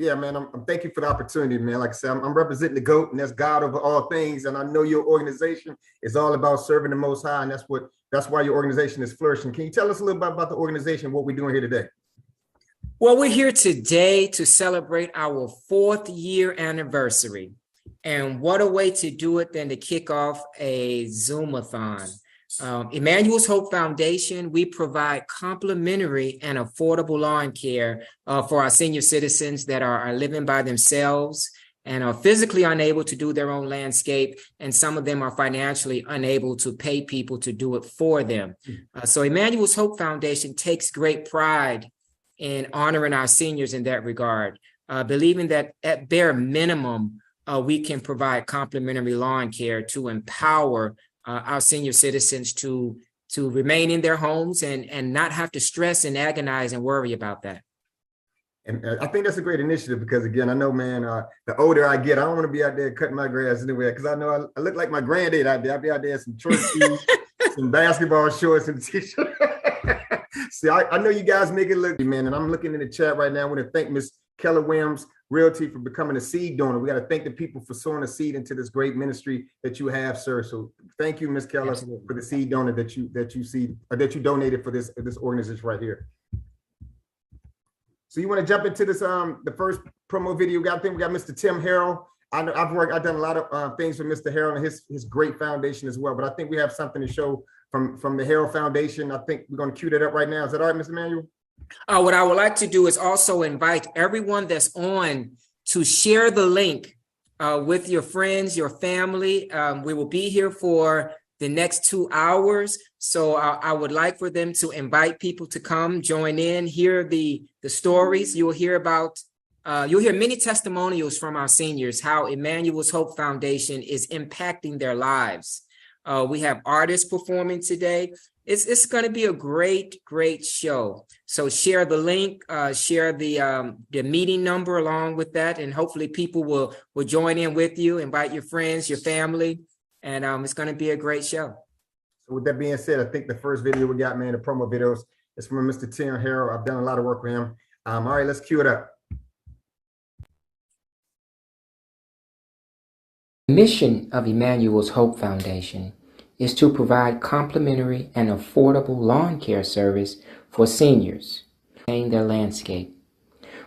Yeah, man, I'm thank you for the opportunity, man. Like I said, I'm representing the GOAT, and that's God over all things. And I know your organization is all about serving the Most High, and that's why your organization is flourishing. Can you tell us a little bit about the organization, what we're doing here today? Well, we're here today to celebrate our 4th year anniversary. And what a way to do it than to kick off a Zoom-A-Thon. Emanuel's Hope Foundation, we provide complimentary and affordable lawn care for our senior citizens that are living by themselves and are physically unable to do their own landscape, and some of them are financially unable to pay people to do it for them. So Emanuel's Hope Foundation takes great pride in honoring our seniors in that regard, believing that at bare minimum, we can provide complimentary lawn care to empower our senior citizens to remain in their homes and not have to stress and agonize and worry about that. And I think that's a great initiative because, again, I know, man, the older I get, I don't want to be out there cutting my grass anywhere because I know I look like my granddad out there. I'll be out there in some short shoes, some basketball shorts, and a t-shirt. See, I know you guys make it look, man, and I'm looking in the chat right now. I want to thank Miss Keller Williams Realty for becoming a seed donor. We got to thank the people for sowing a seed into this great ministry that you have, sir. So thank you, Miss Keller, for the seed donor that you donated for this organization right here. So you want to jump into this the first promo video? I think we got Mr. Tim Harrell. I know I've done a lot of things with Mr. Harrell and his great foundation as well. But I think we have something to show from the Harrell Foundation. I think we're going to cue that up right now. Is that all right, Mr. Emanuel? What I would like to do is also invite everyone that's on to share the link with your friends, your family. We will be here for the next 2 hours. So I would like for them to invite people to come join in, hear the stories. You'll hear many testimonials from our seniors, how Emanuel's Hope Foundation is impacting their lives. We have artists performing today. It's going to be a great show. So share the link, share the meeting number along with that, and hopefully people will join in with you. Invite your friends, your family, and it's going to be a great show. So with that being said, I think the first video we got, man, the promo videos, is from Mr. Tim Harrell. I've done a lot of work with him. All right, let's cue it up. The mission of Emanuel's Hope Foundation is to provide complimentary and affordable lawn care service for seniors in their landscape.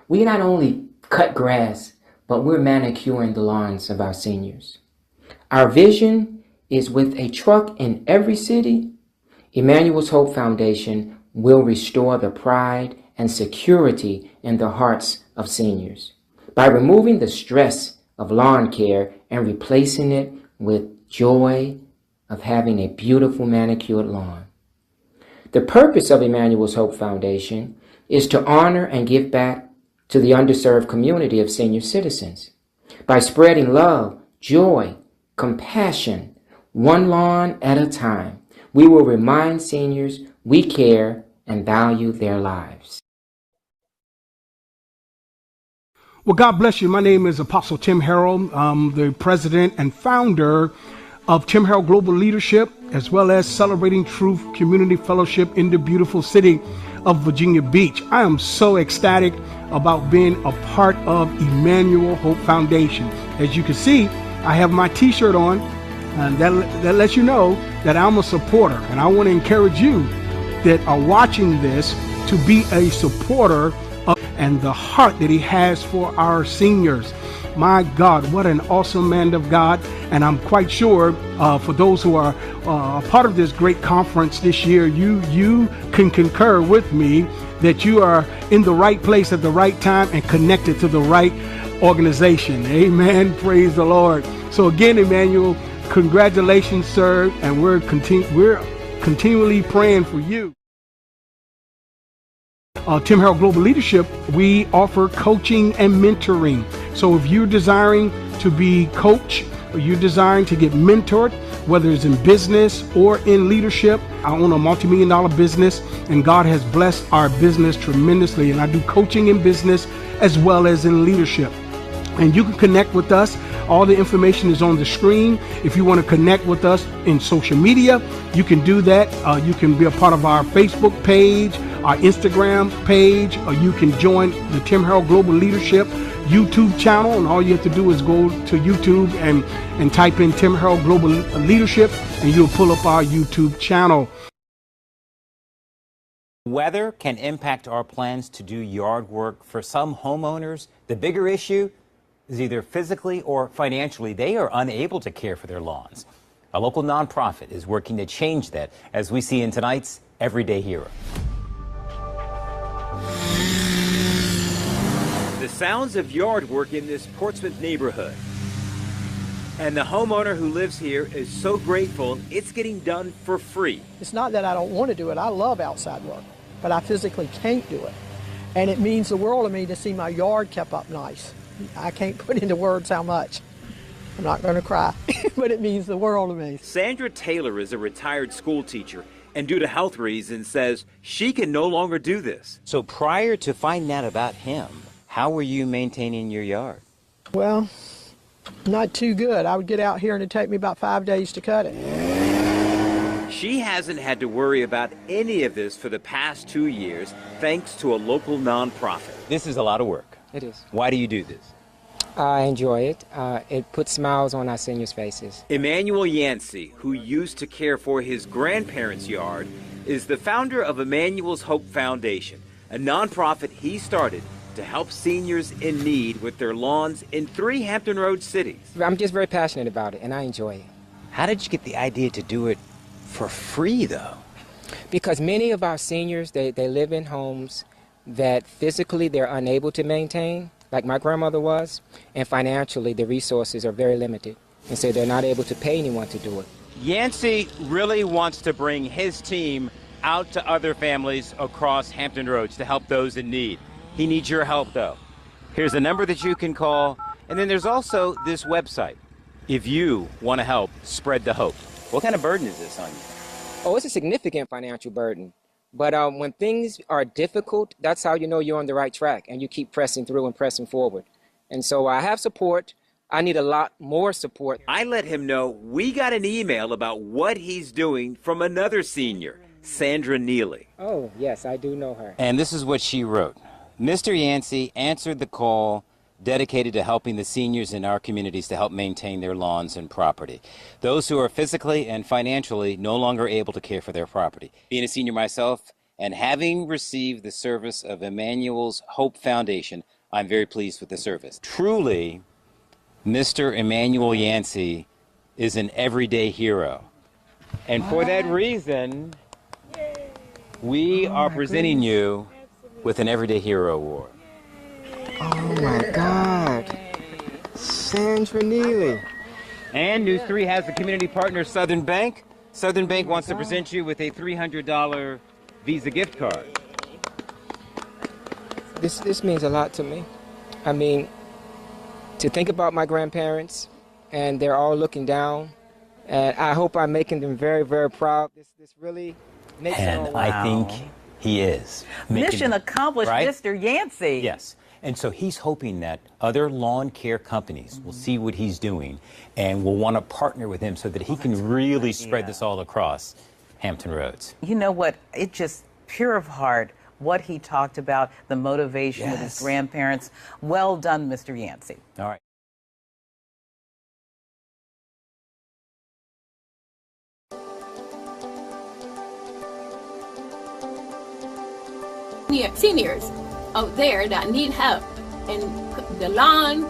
We not only cut grass, but we're manicuring the lawns of our seniors. Our vision is with a truck in every city, Emanuel's Hope Foundation will restore the pride and security in the hearts of seniors by removing the stress of lawn care and replacing it with joy of having a beautiful manicured lawn. The purpose of Emanuel's Hope Foundation is to honor and give back to the underserved community of senior citizens by spreading love, joy, compassion, one lawn at a time. We will remind seniors we care and value their lives. Well, God bless you. My name is Apostle Tim Harrell. I'm the president and founder of Tim Harrell Global Leadership, as well as Celebrating Truth Community Fellowship in the beautiful city of Virginia Beach. I am so ecstatic about being a part of Emanuel Hope Foundation. As you can see, I have my t-shirt on, and that lets you know that I'm a supporter. And I want to encourage you that are watching this to be a supporter of and the heart that he has for our seniors. My God, what an awesome man of God. And I'm quite sure for those who are a part of this great conference this year, you can concur with me that you are in the right place at the right time and connected to the right organization. Amen. Praise the Lord. So again, Emanuel, congratulations, sir. And we're continually praying for you. Tim Harrell Global Leadership, we offer coaching and mentoring. So if you're desiring to be coached, or you're desiring to get mentored, whether it's in business or in leadership, I own a multi-million-dollar business, and God has blessed our business tremendously. And I do coaching in business as well as in leadership. And you can connect with us. All the information is on the screen. If you want to connect with us in social media, you can do that. You can be a part of our Facebook page, our Instagram page, or you can join the Tim Harrell Global Leadership YouTube channel. And all you have to do is go to YouTube and type in Tim Harrell Global Leadership, and you'll pull up our YouTube channel. Weather can impact our plans to do yard work. For some homeowners, the bigger issue is either physically or financially, they are unable to care for their lawns. A local nonprofit is working to change that, as we see in tonight's Everyday Hero. The sounds of yard work in this Portsmouth neighborhood. And the homeowner who lives here is so grateful it's getting done for free. It's not that I don't want to do it. I love outside work, but I physically can't do it. And it means the world to me to see my yard kept up nice. I can't put into words how much. I'm not going to cry, but it means the world to me. Sandra Taylor is a retired school teacher, and due to health reasons says she can no longer do this. So prior to finding out about him, how were you maintaining your yard? Well, not too good. I would get out here and it'd take me about 5 days to cut it. She hasn't had to worry about any of this for the past 2 years, thanks to a local nonprofit. This is a lot of work. It is. Why do you do this? I enjoy it. It puts smiles on our seniors' faces. Emanuel Yancey, who used to care for his grandparents' yard, is the founder of Emanuel's Hope Foundation, a nonprofit he started to help seniors in need with their lawns in 3 Hampton Roads cities. I'm just very passionate about it, and I enjoy it. How did you get the idea to do it for free, though? Because many of our seniors, they live in homes that physically they're unable to maintain, like my grandmother was, and financially the resources are very limited, and so they're not able to pay anyone to do it. Yancey really wants to bring his team out to other families across Hampton Roads to help those in need. He needs your help, though. Here's a number that you can call, and then there's also this website if you want to help spread the hope. What kind of burden is this on you? Oh, it's a significant financial burden. But when things are difficult, that's how you know you're on the right track, and you keep pressing through and pressing forward. And so I have support. I need a lot more support. I let him know we got an email about what he's doing from another senior, Sandra Neely. Oh, yes, I do know her. And this is what she wrote. Mr. Yancey answered the call dedicated to helping the seniors in our communities to help maintain their lawns and property. Those who are physically and financially no longer able to care for their property. Being a senior myself and having received the service of Emanuel's Hope Foundation, I'm very pleased with the service. Truly, Mr. Emanuel Yancey is an everyday hero. And for that reason, we are presenting you with an Everyday Hero Award. Oh my God, Sandra Neely. And News 3 has a community partner, Southern Bank. Southern Bank wants to present you with a $300 Visa gift card. This means a lot to me. I mean, to think about my grandparents, and they're all looking down, and I hope I'm making them very, very proud. This really makes And it all I think he is. Mission accomplished, right? Mr. Yancey. Yes. And so he's hoping that other lawn care companies will see what he's doing and will want to partner with him so that he can really spread this all across Hampton Roads. You know what? It just pure of heart, what he talked about, the motivation with his grandparents. Well done, Mr. Yancey. All right. Seniors out there that need help in the lawn,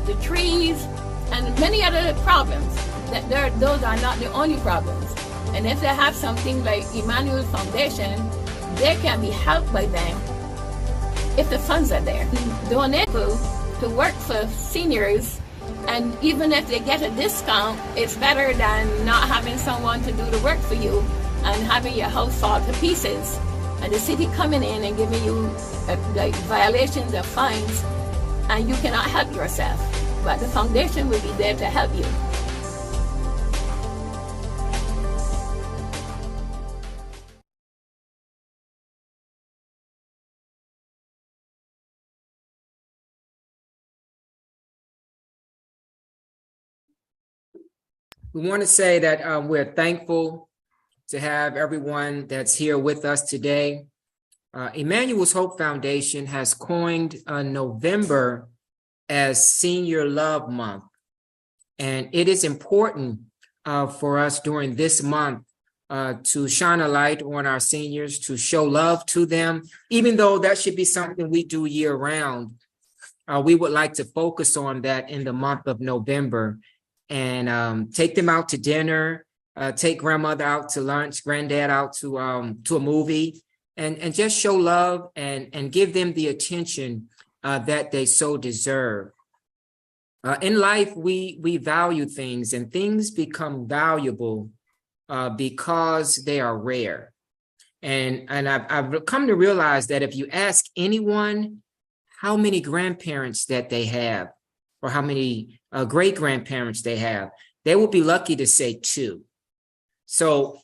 the trees, and many other problems. Those are not the only problems. And if they have something like Emanuel Foundation, they can be helped by them if the funds are there. Donate to work for seniors, and even if they get a discount, it's better than not having someone to do the work for you and having your house fall to pieces. And the city coming in and giving you like violations or fines, and you cannot help yourself. But the foundation will be there to help you. We want to say that we're thankful to have everyone that's here with us today. Emanuel's Hope Foundation has coined November as Senior Love Month. And it is important for us during this month to shine a light on our seniors, to show love to them, even though that should be something we do year round. We would like to focus on that in the month of November and take them out to dinner, take grandmother out to lunch, granddad out to a movie, and just show love and give them the attention that they so deserve. In life, we value things, and things become valuable because they are rare. And I've come to realize that if you ask anyone how many grandparents that they have, or how many great-grandparents they have, they will be lucky to say 2. So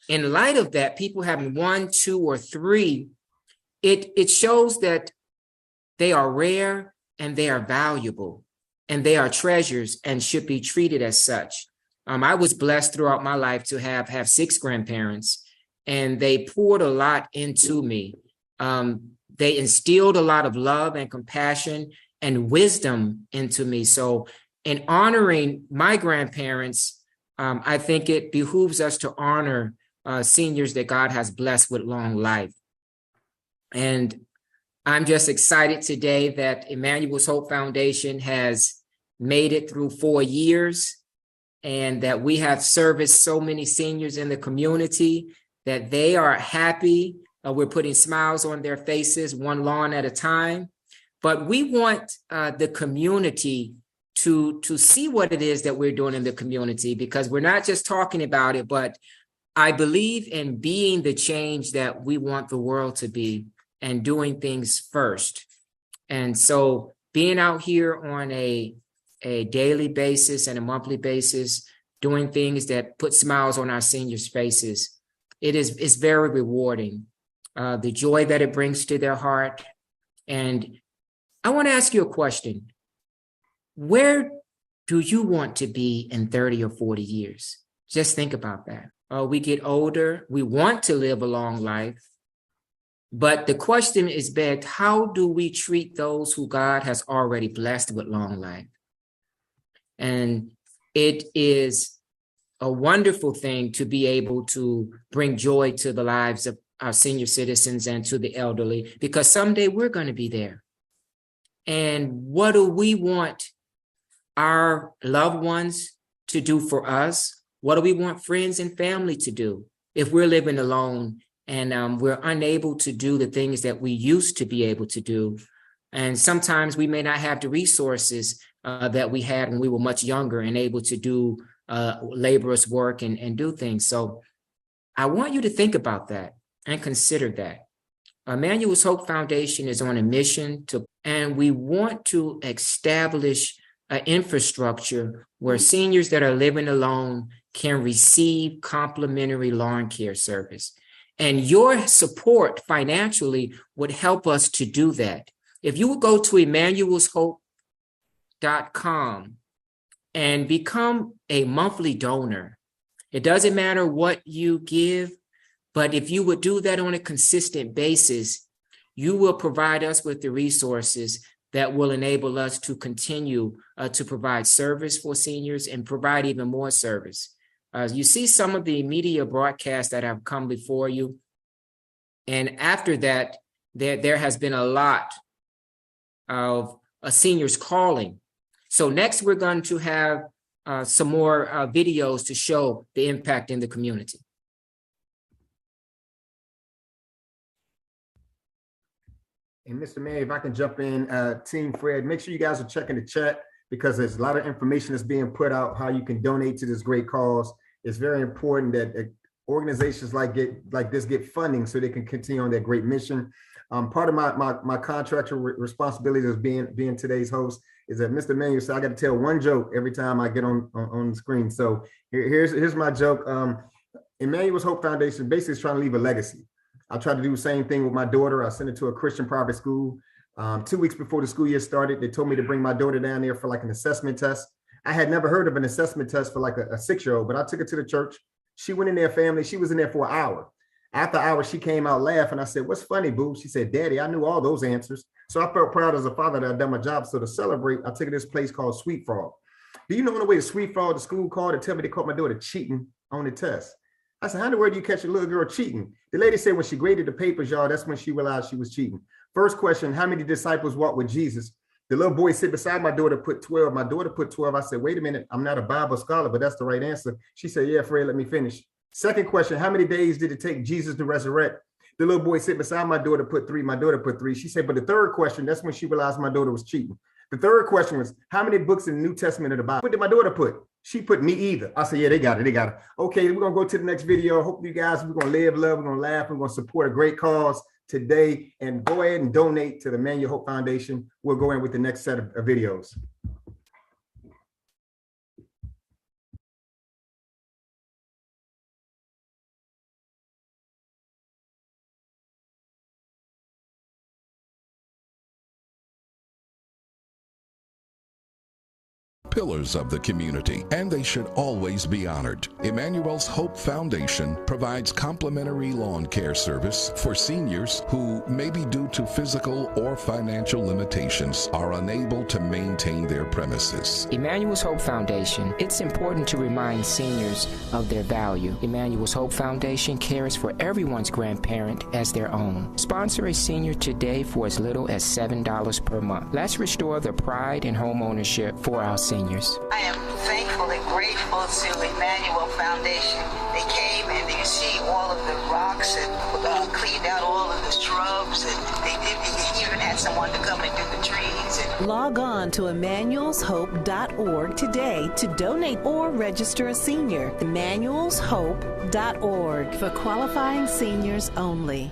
in light of that, people having 1, 2, or 3, it shows that they are rare and they are valuable and they are treasures and should be treated as such. I was blessed throughout my life to have 6 grandparents, and they poured a lot into me. They instilled a lot of love and compassion and wisdom into me. So in honoring my grandparents, I think it behooves us to honor seniors that God has blessed with long life. And I'm just excited today that Emanuel's Hope Foundation has made it through 4 years, and that we have serviced so many seniors in the community that they are happy. We're putting smiles on their faces, one lawn at a time. But we want the community to see what it is that we're doing in the community, because we're not just talking about it, but I believe in being the change that we want the world to be and doing things first. And so being out here on a daily basis and a monthly basis, doing things that put smiles on our seniors' faces, it's very rewarding. The joy that it brings to their heart. And I want to ask you a question. Where do you want to be in 30 or 40 years? Just think about that. We get older, we want to live a long life, but the question is begged, how do we treat those who God has already blessed with long life? And it is a wonderful thing to be able to bring joy to the lives of our senior citizens and to the elderly, because someday we're going to be there. And what do we want our loved ones to do for us? What do we want friends and family to do if we're living alone and we're unable to do the things that we used to be able to do? And sometimes we may not have the resources that we had when we were much younger and able to do laborious work and do things. So I want you to think about that and consider that. Emanuel's Hope Foundation is on a mission and we want to establish an infrastructure where seniors that are living alone can receive complimentary lawn care service. And your support financially would help us to do that. If you would go to emmanuelshope.com and become a monthly donor, it doesn't matter what you give, but if you would do that on a consistent basis, you will provide us with the resources that will enable us to continue to provide service for seniors and provide even more service. You see some of the media broadcasts that have come before you. And after that, there has been a lot of seniors calling. So next, we're going to have some more videos to show the impact in the community. And Mr. Mayor, if I can jump in, Team Fred, make sure you guys are checking the chat, because there's a lot of information that's being put out, how you can donate to this great cause. It's very important that organizations like this get funding so they can continue on their great mission. Part of my contractual responsibility as being today's host is that Mr. Emanuel said I got to tell one joke every time I get on the screen. So here's my joke. Emanuel's Hope Foundation basically is trying to leave a legacy. I try to do the same thing with my daughter. I sent her to a Christian private school. 2 weeks before the school year started, they told me to bring my daughter down there for like an assessment test. I had never heard of an assessment test for like a 6-year-old, but I took her to the church. She went in there, family. She was in there for an hour. After hours, she came out laughing. I said, "What's funny, boo?" She said, "Daddy, I knew all those answers." So I felt proud as a father that I'd done my job. So to celebrate, I took her to this place called Sweet Frog. Do you know on the way to Sweet Frog, the school called to tell me they caught my daughter cheating on the test? I said, "How in the world do you catch a little girl cheating?" The lady said when she graded the papers, y'all, that's when she realized she was cheating. First question, how many disciples walked with Jesus? The little boy sit beside my daughter, put 12. My daughter put 12. I said, "Wait a minute, I'm not a Bible scholar, but that's the right answer." She said, "Yeah, Fred, let me finish." Second question, how many days did it take Jesus to resurrect? The little boy sit beside my daughter, put 3. My daughter put 3. She said, but the third question, that's when she realized my daughter was cheating. The third question was, how many books in the New Testament of the Bible? What did my daughter put? She put me either. I said, yeah, they got it. They got it. Okay, we're going to go to the next video. Hope you guys, we're going to live, love, we're going to laugh. We're going to support a great cause today. And go ahead and donate to the Emanuel Hope Foundation. We'll go in with the next set of videos. Pillars of the community, and they should always be honored. Emanuel's Hope Foundation provides complimentary lawn care service for seniors who, maybe due to physical or financial limitations, are unable to maintain their premises. Emanuel's Hope Foundation, it's important to remind seniors of their value. Emanuel's Hope Foundation cares for everyone's grandparent as their own. Sponsor a senior today for as little as $7 per month. Let's restore the pride and home ownership for our seniors. I am thankful and grateful to Emanuel Foundation. They came and you see all of the rocks and cleaned out all of the shrubs, and they even had someone to come and do the trees. Log on to emmanuelshope.org today to donate or register a senior. emmanuelshope.org for qualifying seniors only.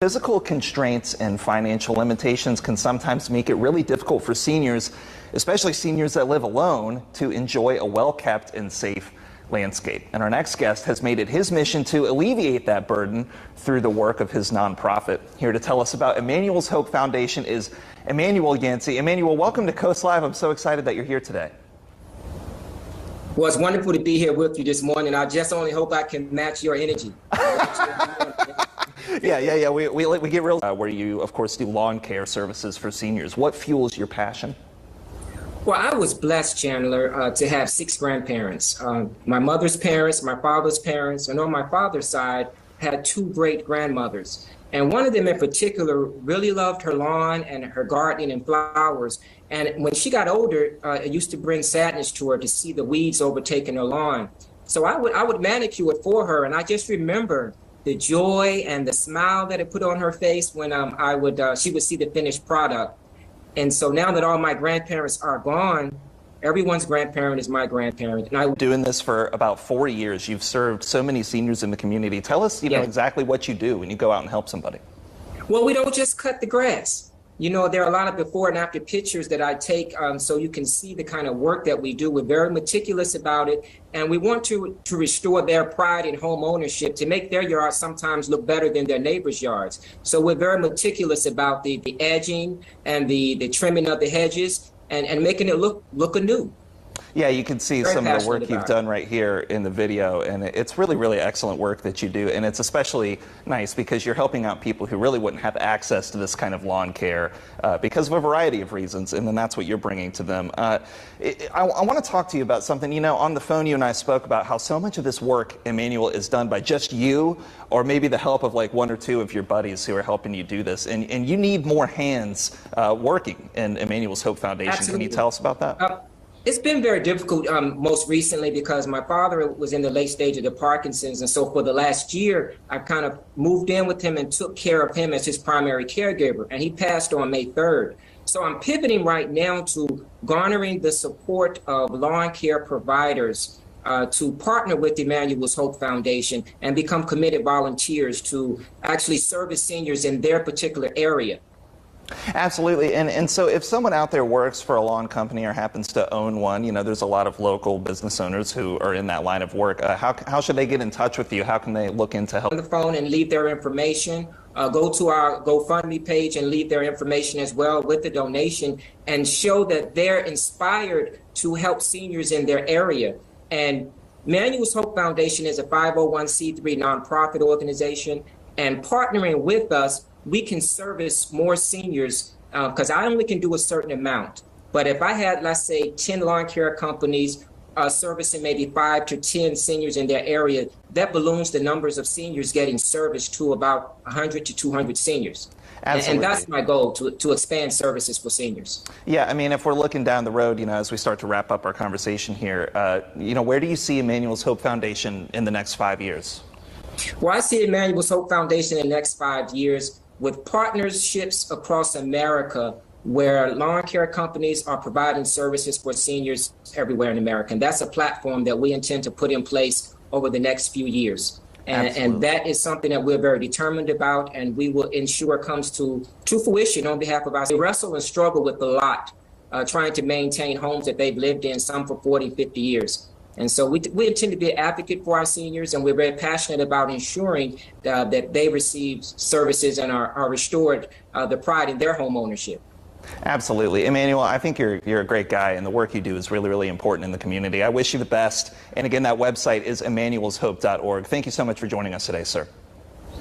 Physical constraints and financial limitations can sometimes make it really difficult for seniors, especially seniors that live alone, to enjoy a well-kept and safe landscape. And our next guest has made it his mission to alleviate that burden through the work of his nonprofit. Here to tell us about Emanuel's Hope Foundation is Emanuel Yancey. Emanuel, welcome to Coast Live. I'm so excited that you're here today. Well, it's wonderful to be here with you this morning. I just only hope I can match your energy. Yeah. We get real where you, of course, do lawn care services for seniors. What fuels your passion? Well, I was blessed, Chandler, to have 6 grandparents. My mother's parents, my father's parents, and on my father's side, had 2 great grandmothers. And one of them in particular really loved her lawn and her gardening and flowers. And when she got older, it used to bring sadness to her to see the weeds overtaking her lawn. So I would manicure it for her, and I just remember the joy and the smile that it put on her face when she would see the finished product. And so now that all my grandparents are gone, everyone's grandparent is my grandparent. And I'm doing this for about 4 years. You've served so many seniors in the community. Tell us, know, exactly what you do when you go out and help somebody. Well, we don't just cut the grass. You know, there are a lot of before and after pictures that I take so you can see the kind of work that we do. We're very meticulous about it. And we want to restore their pride in home ownership, to make their yards sometimes look better than their neighbors' yards. So we're very meticulous about the edging and the trimming of the hedges and making it look anew. Yeah, you can see Very some of the passionate work you've about done right here in the video, and it's really, really excellent work that you do. And it's especially nice because you're helping out people who really wouldn't have access to this kind of lawn care because of a variety of reasons, and then that's what you're bringing to them. I want to talk to you about something. You know, on the phone, you and I spoke about how so much of this work, Emanuel, is done by just you, or maybe the help of like one or two of your buddies who are helping you do this. And you need more hands working in Emanuel's Hope Foundation. Absolutely. Can you tell us about that? It's been very difficult most recently because my father was in the late stage of the Parkinson's. And so for the last year, I kind of moved in with him and took care of him as his primary caregiver. And he passed on May 3rd. So I'm pivoting right now to garnering the support of lawn care providers to partner with Emanuel's Hope Foundation and become committed volunteers to actually service seniors in their particular area. Absolutely. And so if someone out there works for a lawn company or happens to own one, you know, there's a lot of local business owners who are in that line of work. How should they get in touch with you? How can they look into help? On the phone and leave their information. Go to our GoFundMe page and leave their information as well with the donation and show that they're inspired to help seniors in their area. And Emanuel's Hope Foundation is a 501c3 nonprofit organization, and partnering with us, we can service more seniors because I only can do a certain amount. But if I had, let's say, 10 lawn care companies servicing maybe 5 to 10 seniors in their area, that balloons the numbers of seniors getting service to about 100 to 200 seniors. Absolutely. And that's my goal, to expand services for seniors. Yeah, I mean, if we're looking down the road, you know, as we start to wrap up our conversation here, you know, where do you see Emanuel's Hope Foundation in the next 5 years? Well, I see Emanuel's Hope Foundation in the next 5 years with partnerships across America where lawn care companies are providing services for seniors everywhere in America. And that's a platform that we intend to put in place over the next few years. And that is something that we're very determined about, and we will ensure comes to fruition on behalf of our. They wrestle and struggle with a lot, trying to maintain homes that they've lived in, some for 40, 50 years. And so we intend to be an advocate for our seniors, and we're very passionate about ensuring that they receive services and are restored the pride in their home ownership. Absolutely. Emanuel, I think you're a great guy, and the work you do is really, really important in the community. I wish you the best. And again, that website is emmanuelshope.org. Thank you so much for joining us today, sir.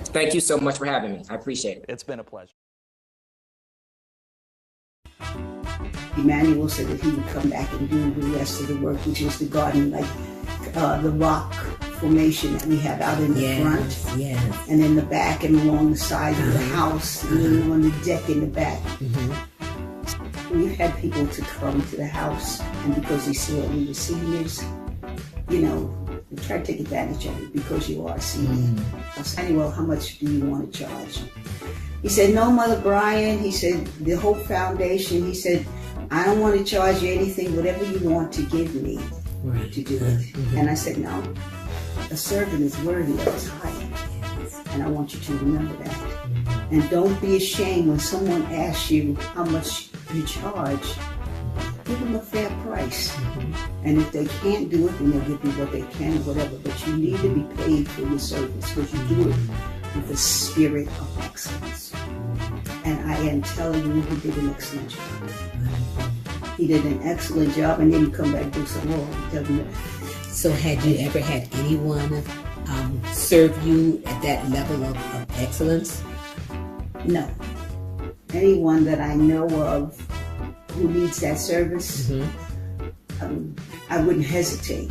Thank you so much for having me. I appreciate it. It's been a pleasure. Emanuel said that he would come back and do the rest of the work, which was the garden, like the rock formation that we have out in the front, and in the back and along the side of the house, and then on the deck in the back. We've had people to come to the house, and because they saw we were seniors, you know, they try to take advantage of it because you are a senior. I said, "Anyway, how much do you want to charge?" He said, "No, Mother Brian," he said, "the Hope Foundation," he said, "I don't want to charge you anything, whatever you want to give me to do it." And I said, "No, a servant is worthy of his hire." And I want you to remember that. And don't be ashamed when someone asks you how much you charge. Give them a fair price. And if they can't do it, then they'll give you what they can or whatever. But you need to be paid for your service because you do it with a spirit of excellence. And I am telling you, he did an excellent job. He did an excellent job, and then come back and do some more. So had you ever had anyone serve you at that level of excellence? No. Anyone that I know of who needs that service, I wouldn't hesitate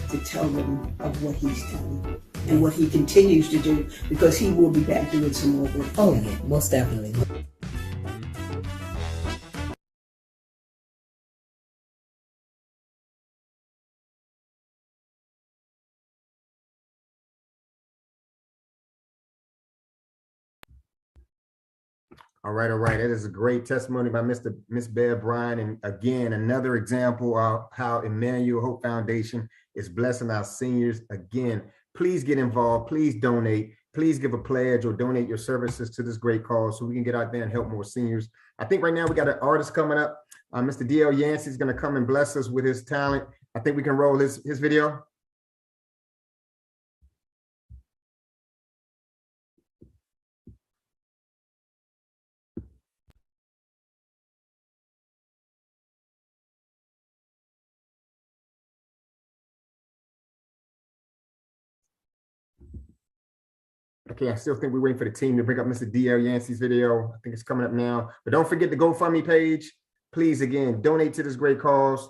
to tell them of what he's done and what he continues to do, because he will be back doing some more work. Oh yeah, most definitely. All right. That is a great testimony by Miss Bear Bryant. And again, another example of how Emanuel Hope Foundation is blessing our seniors. Again, please get involved. Please donate. Please give a pledge or donate your services to this great cause so we can get out there and help more seniors. I think right now we got an artist coming up. Mr. D.L. Yancey is going to come and bless us with his talent. I think we can roll his video. Okay, I still think we're waiting for the team to bring up Mr. DL Yancey's video. I think it's coming up now. But don't forget the GoFundMe page. Please, again, donate to this great cause.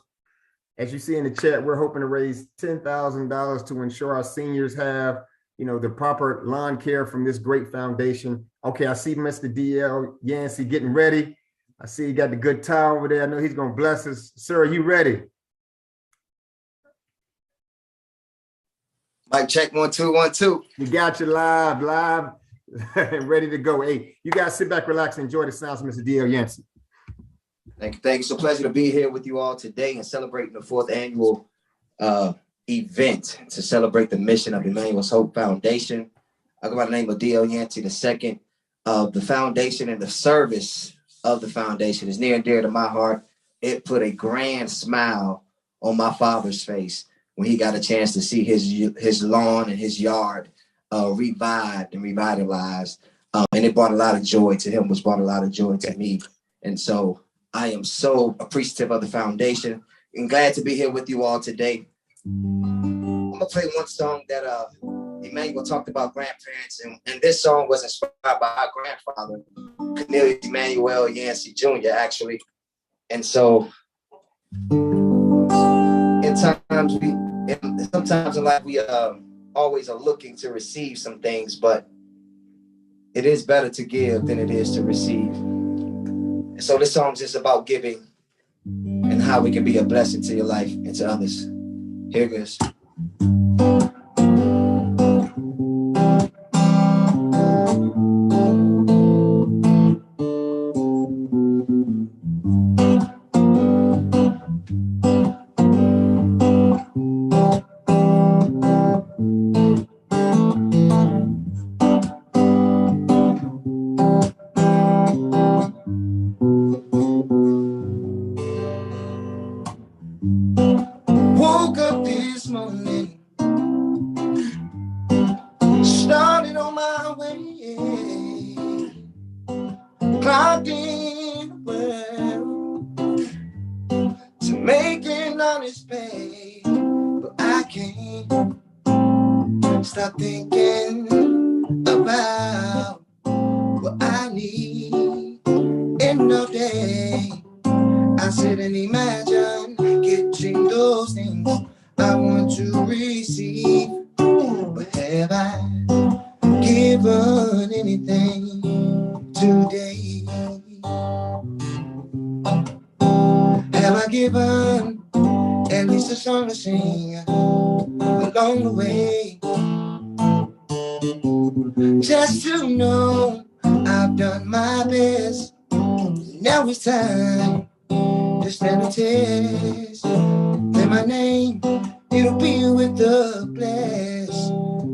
As you see in the chat, we're hoping to raise $10,000 to ensure our seniors have, the proper lawn care from this great foundation. Okay, I see Mr. DL Yancey getting ready. I see he got the good towel over there. I know he's going to bless us. Sir, are you ready? Mic check, 1 2 1 2. You got you live, and ready to go. Hey, you guys sit back, relax, and enjoy the sounds of Mr. DL Yancey. Thank you. It's a pleasure to be here with you all today and celebrating the 4th annual event to celebrate the mission of Emanuel's Hope Foundation. I go by the name of DL Yancey II. The foundation and the service of the foundation is near and dear to my heart. It put a grand smile on my father's face when he got a chance to see his lawn and his yard revived and revitalized. And it brought a lot of joy to him, which brought a lot of joy to me. And so I am so appreciative of the foundation and glad to be here with you all today. I'm gonna play one song that Emanuel talked about grandparents, and this song was inspired by our grandfather, Cornelius Emanuel Yancey Jr., actually. And so sometimes in life we always are looking to receive some things, but it is better to give than it is to receive. And so this song is just about giving and how we can be a blessing to your life and to others. Here it goes. Woke up this morning, started on my way, clocked in well to make an honest pay, but I can't stop thinking about what I need in a day. I sit and imagine getting those things I want to receive, but have I given anything today? Have I given at least a song to sing along the way? Just to know I've done my best. Now it's time to stand a test. Say my name, it'll be with the blessed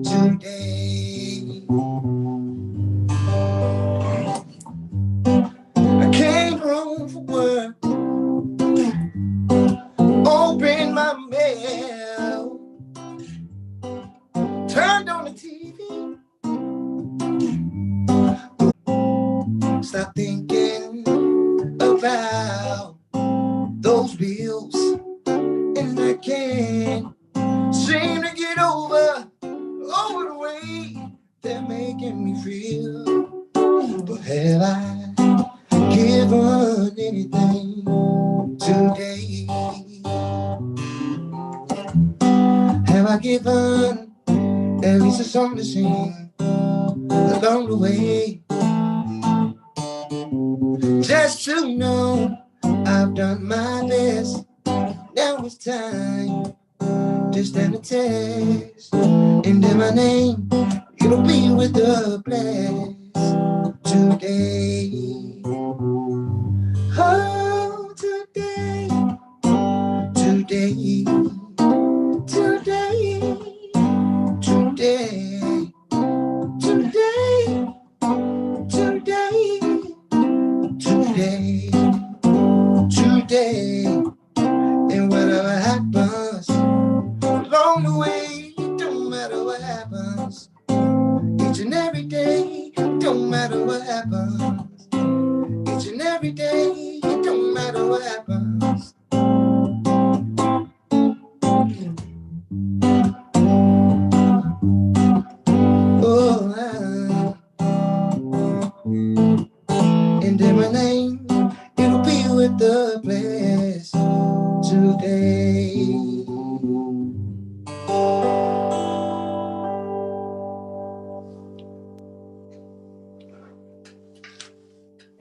today. I came home from work, opened my mail, turned on the TV, stop thinking about those bills, and I can't seem to get over the way they're making me feel. But have I given anything today? Have I given at least a song to sing along the way? Just to know I've done my best. Now it's time to stand the test. And in my name, it'll be with the blessed today. Oh, today, today, today, today, today, today, today, today. And whatever happens along the way, don't matter what happens. Each and every day, don't matter what happens. Each and every day, it don't matter what happens. Oh,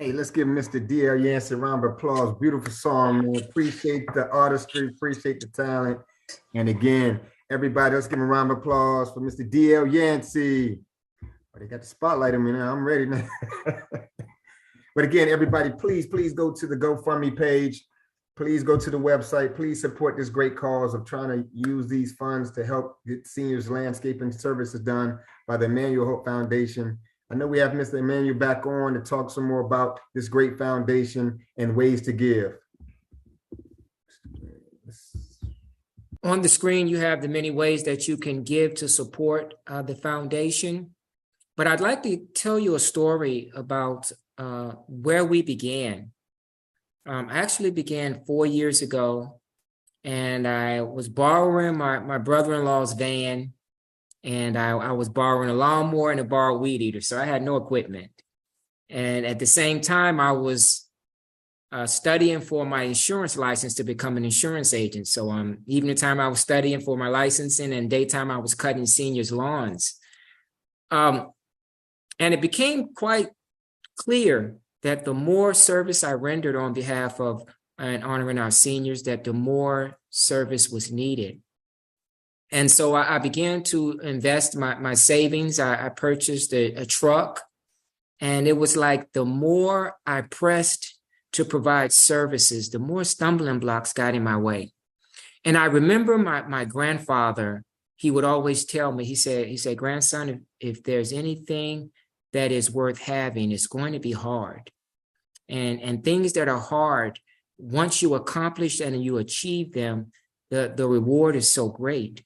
Hey, let's give Mr. D.L. Yancey a round of applause. Beautiful song, man. Appreciate the artistry, appreciate the talent. And again, everybody, let's give him a round of applause for Mr. D.L. Yancey. Oh, they got the spotlight on me now. I'm ready now. But again, everybody, please go to the GoFundMe page. Please go to the website. Please support this great cause of trying to use these funds to help get seniors landscaping services done by the Emanuel Hope Foundation. I know we have Mr. Emanuel back on to talk some more about this great foundation and ways to give. On the screen, you have the many ways that you can give to support the foundation. But I'd like to tell you a story about where we began. I actually began 4 years ago, and I was borrowing my brother-in-law's van, and I was borrowing a lawnmower and a borrowed weed eater, so I had no equipment. And at the same time, I was studying for my insurance license to become an insurance agent. So evening time, I was studying for my licensing, and daytime, I was cutting seniors' lawns. And it became quite clear that the more service I rendered on behalf of and honoring our seniors, that the more service was needed. And so I began to invest my savings. I purchased a truck, and it was like the more I pressed to provide services, the more stumbling blocks got in my way. And I remember my grandfather, he would always tell me, he said, grandson, if there's anything that is worth having, it's going to be hard. And things that are hard, once you accomplish and you achieve them, the reward is so great.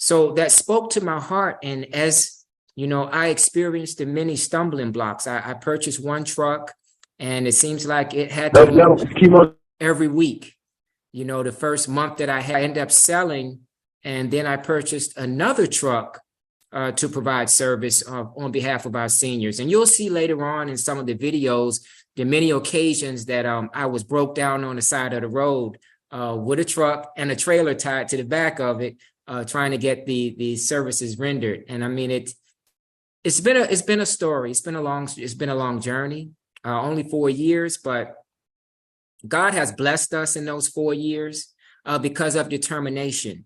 So that spoke to my heart. And as you know, I experienced the many stumbling blocks. I purchased one truck, and it seems like it had to go every week. You know, the first month that I ended up selling, and then I purchased another truck to provide service on behalf of our seniors. And you'll see later on in some of the videos, the many occasions that I was broke down on the side of the road with a truck and a trailer tied to the back of it, trying to get the services rendered. And I mean, it's been a story. It's been a long journey. Only 4 years, but God has blessed us in those 4 years because of determination,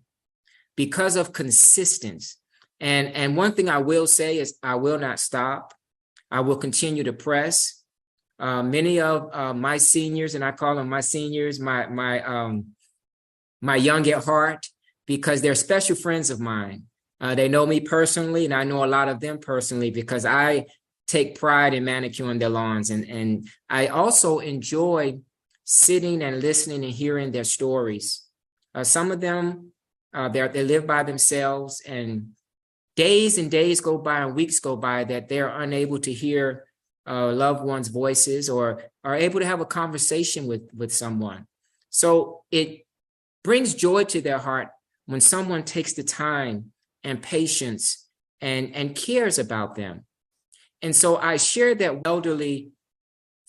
because of consistency. And one thing I will say is I will not stop. I will continue to press. Many of my seniors, and I call them my seniors, my young at heart, because they're special friends of mine. They know me personally, and I know a lot of them personally because I take pride in manicuring their lawns. And I also enjoy sitting and listening and hearing their stories. Some of them, they live by themselves, and days go by and weeks go by that they're unable to hear loved ones' voices or are able to have a conversation with someone. So it brings joy to their heart when someone takes the time and patience and cares about them. And so I share that elderly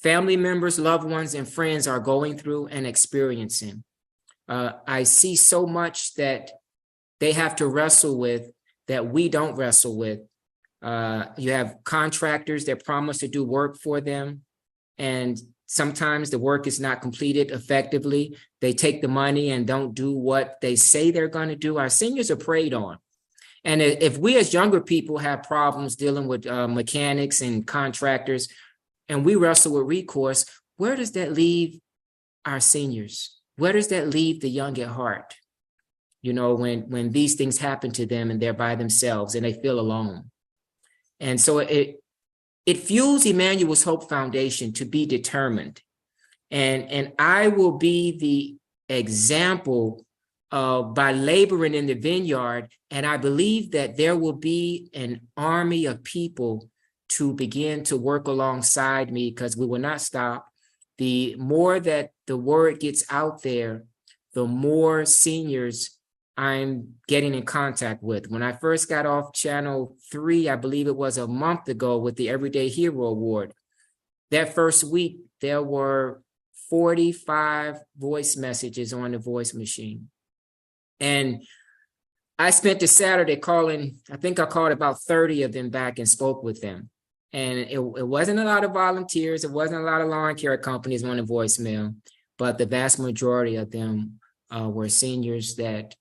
family members, loved ones, and friends are going through and experiencing. I see so much that they have to wrestle with that we don't wrestle with. You have contractors that promise to do work for them, and sometimes the work is not completed effectively. They take the money and don't do what they say they're going to do. Our seniors are preyed on. And if we as younger people have problems dealing with mechanics and contractors, and we wrestle with recourse, where does that leave our seniors? Where does that leave the young at heart? You know, when these things happen to them and they're by themselves and they feel alone. And so it fuels Emanuel's Hope Foundation to be determined. And I will be the example by laboring in the vineyard. And I believe that there will be an army of people to begin to work alongside me, because we will not stop. The more that the word gets out there, the more seniors I'm getting in contact with. When I first got off Channel 3, I believe it was a month ago with the Everyday Hero Award, that first week, there were 45 voice messages on the voice machine. And I spent the Saturday calling, I think I called about 30 of them back and spoke with them. And it wasn't a lot of volunteers. It wasn't a lot of lawn care companies on the voicemail, but the vast majority of them were seniors that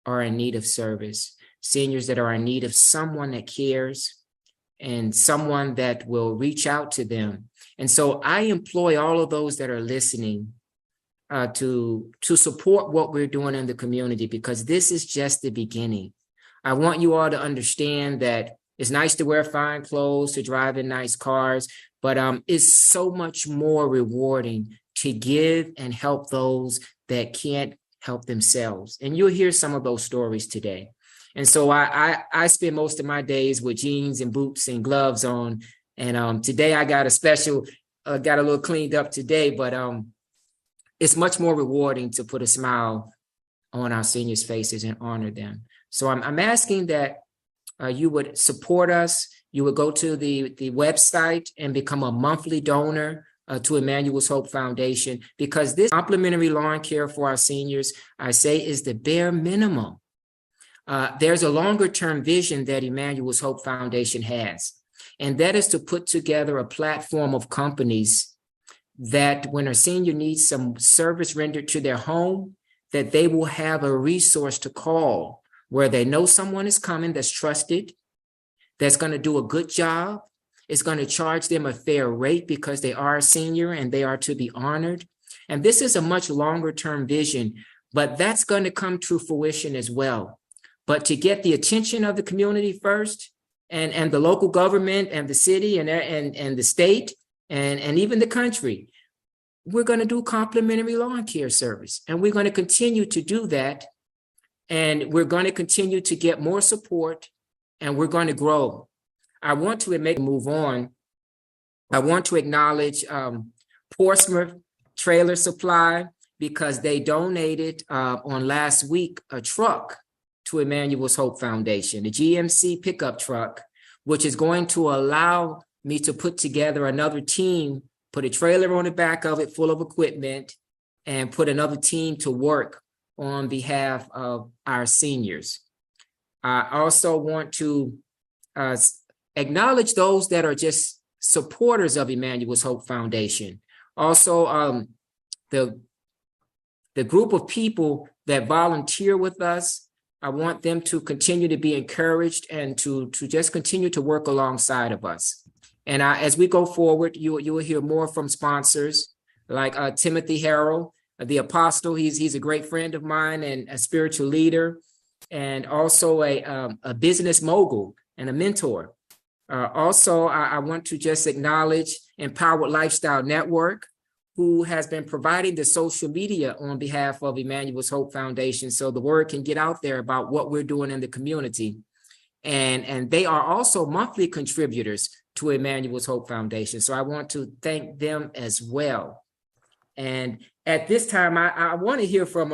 are in need of service, seniors that are in need of someone that cares and someone that will reach out to them. And so I employ all of those that are listening to support what we're doing in the community, because this is just the beginning. I want you all to understand that it's nice to wear fine clothes, to drive in nice cars, but it's so much more rewarding to give and help those that can't help themselves. And you'll hear some of those stories today. And so I spend most of my days with jeans and boots and gloves on. And today I got a special, got a little cleaned up today, but it's much more rewarding to put a smile on our seniors' faces and honor them. So I'm asking that you would support us. You would go to the website and become a monthly donor to Emanuel's Hope Foundation, because this complimentary lawn care for our seniors, I say, is the bare minimum. There's a longer term vision that Emanuel's Hope Foundation has, and that is to put together a platform of companies that when a senior needs some service rendered to their home, that they will have a resource to call where they know someone is coming that's trusted, that's going to do a good job, is going to charge them a fair rate because they are a senior and they are to be honored. And this is a much longer term vision, but that's going to come to fruition as well. But to get the attention of the community first, and the local government and the city and the state and even the country, we're going to do complimentary lawn care service. And we're going to continue to do that. And we're going to continue to get more support, and we're going to grow. I want to move on. I want to acknowledge Portsmouth Trailer Supply, because they donated on last week a truck to Emanuel's Hope Foundation, the GMC pickup truck, which is going to allow me to put together another team, put a trailer on the back of it full of equipment, and put another team to work on behalf of our seniors. I also want to acknowledge those that are just supporters of Emanuel's Hope Foundation. Also, the group of people that volunteer with us, I want them to continue to be encouraged and to just continue to work alongside of us. And as we go forward, you will hear more from sponsors like Timothy Harrell, the apostle. He's a great friend of mine and a spiritual leader, and also a business mogul and a mentor. Also, I want to just acknowledge Empowered Lifestyle Network, who has been providing the social media on behalf of Emanuel's Hope Foundation, so the word can get out there about what we're doing in the community. And they are also monthly contributors to Emanuel's Hope Foundation. So I want to thank them as well. And at this time, I want to hear from,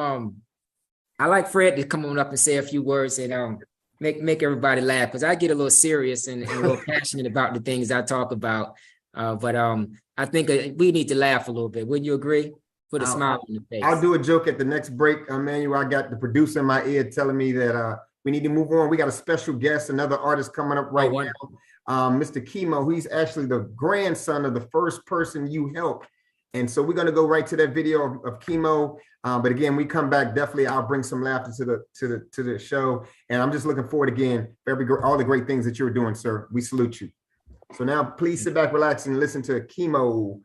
I like Fred to come on up and say a few words and make everybody laugh, because I get a little serious and a little passionate about the things I talk about. But I think we need to laugh a little bit. Wouldn't you agree? Put a smile on the face. I'll do a joke at the next break, Emmanuel. I got the producer in my ear telling me that we need to move on. We got a special guest, another artist coming up right now. Mr. Chemo, he's actually the grandson of the first person you helped. And so we're going to go right to that video of Chemo. But again, we come back, definitely I'll bring some laughter to the show. And I'm just looking forward again for all the great things that you're doing, sir. We salute you. So now please sit back, relax, and listen to Chemo.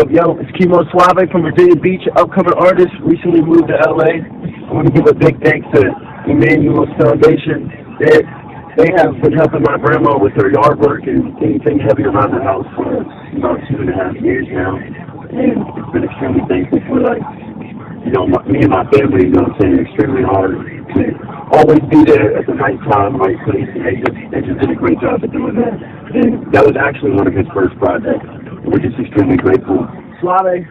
Yo, it's Chemo Suave from Virginia Beach, upcoming artist, recently moved to LA. I want to give a big thanks to Emanuel's Foundation. They have been helping my grandma with her yard work and anything heavy around the house for about 2.5 years now. And it's been extremely thankful for, me and my family, extremely hard to always be there at the right time, right place. And they just did a great job of doing that. And that was actually one of his first projects. We're just extremely grateful. Suave.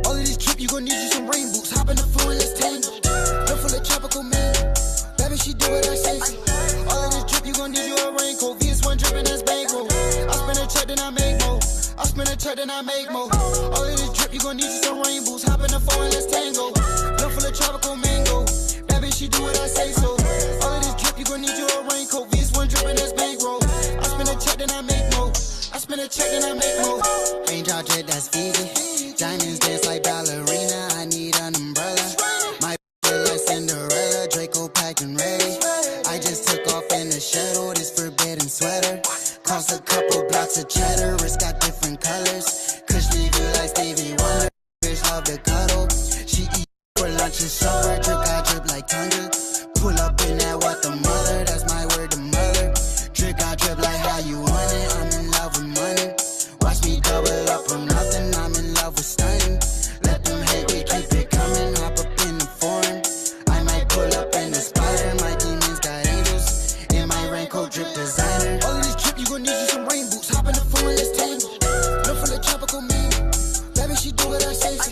All of this trip, you gon' need you some rain boots. Hop in the floor and let's tangle. Look for the tropical check, then I make more. Raindrop jet, that's Fiji. Diamonds dance like ballerina. I need an umbrella. My bitch like Cinderella. Draco packed and ready. I just took off in the shuttle. This forbidden sweater. Cost a couple blocks of cheddar. Wrist got different colors. Kush leave you like Stevie Wonder. Bitch love to cuddle. She eat for lunch and supper. Drip, I drip like Tundra. Pull up in that what the mother. That's my word to mother. Drip, I drip like how you want it. I'm in love with money. Watch me double up from nothing. I'm in love with stunning. Let them hate, we keep it coming. Hop up in the foreign. I might pull up in the spider. My demons got angels. In my raincoat, drip designer. All of this drip, you gon' need you some rain boots. Hop in the phone, let's tangle. Look for the tropical man. Baby, she do what I say. So.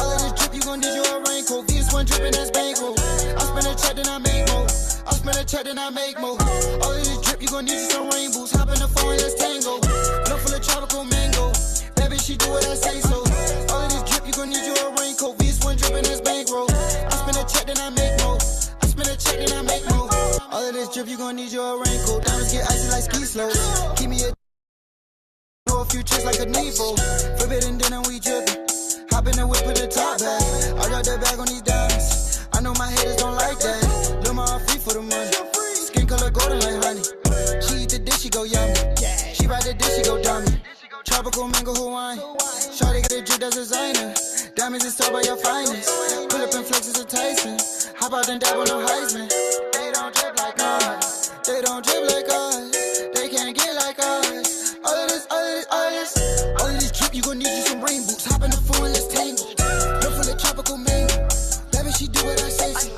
All of this drip, you gon' need you a raincoat. VS1 dripping, that's bankroll. I spend a check, then I make more. I spend a check, then I make more. All of this drip, you gon' need you some rain boots. Hop in the phone, let's tango. Look for the tropical mango. Baby, she do what I say so. All of this drip, you gon' need you a raincoat. VS1 dripping, that's bankroll. I spend a check, then I make more. I spend a check, then I make more. All of this drip, you gon' need you a raincoat. Diamonds get icy like ski slopes. Keep me a few tricks like a Nevo. Forbidden dinner, we drippin'. Hop in the whip with the top back. I got that bag on these diamonds. I know my haters don't like that. Lil' ma free for the money. Skin color golden like honey. She eat the dish, she go yummy. She ride the dish, she go dummy. Tropical mango Hawaiian. Shawty got a drip that's designer. Diamonds is sold by your finest. Pull up and flex is a Tyson. Hop out and dab on no Heisman. They don't drip like us. They don't drip like us. They can't get like us. All of this, all of this, all of this. All of this drip, you gon' need you some rain boots. Hop in the phone, let's tangle. Look for the tropical mango. Baby, she do what I say. So.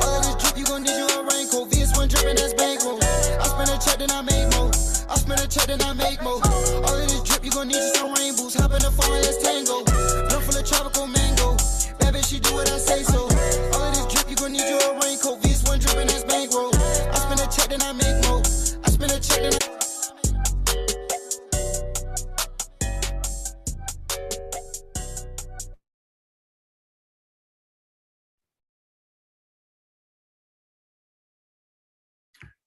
All of this drip, you gon' need you a raincoat. VS1 dripping, that's bankroll. I spend a check, then I make more. I spend a check, then I make more. All of this drip, you gon' need you some rain boots. Hop in the phone, let's tango. Look for the tropical mango. Baby, she do what I say so. All of this drip, you gon' need you a raincoat. VS1 dripping, that's bankroll. I spend a check, then I make more. I spend a check, then I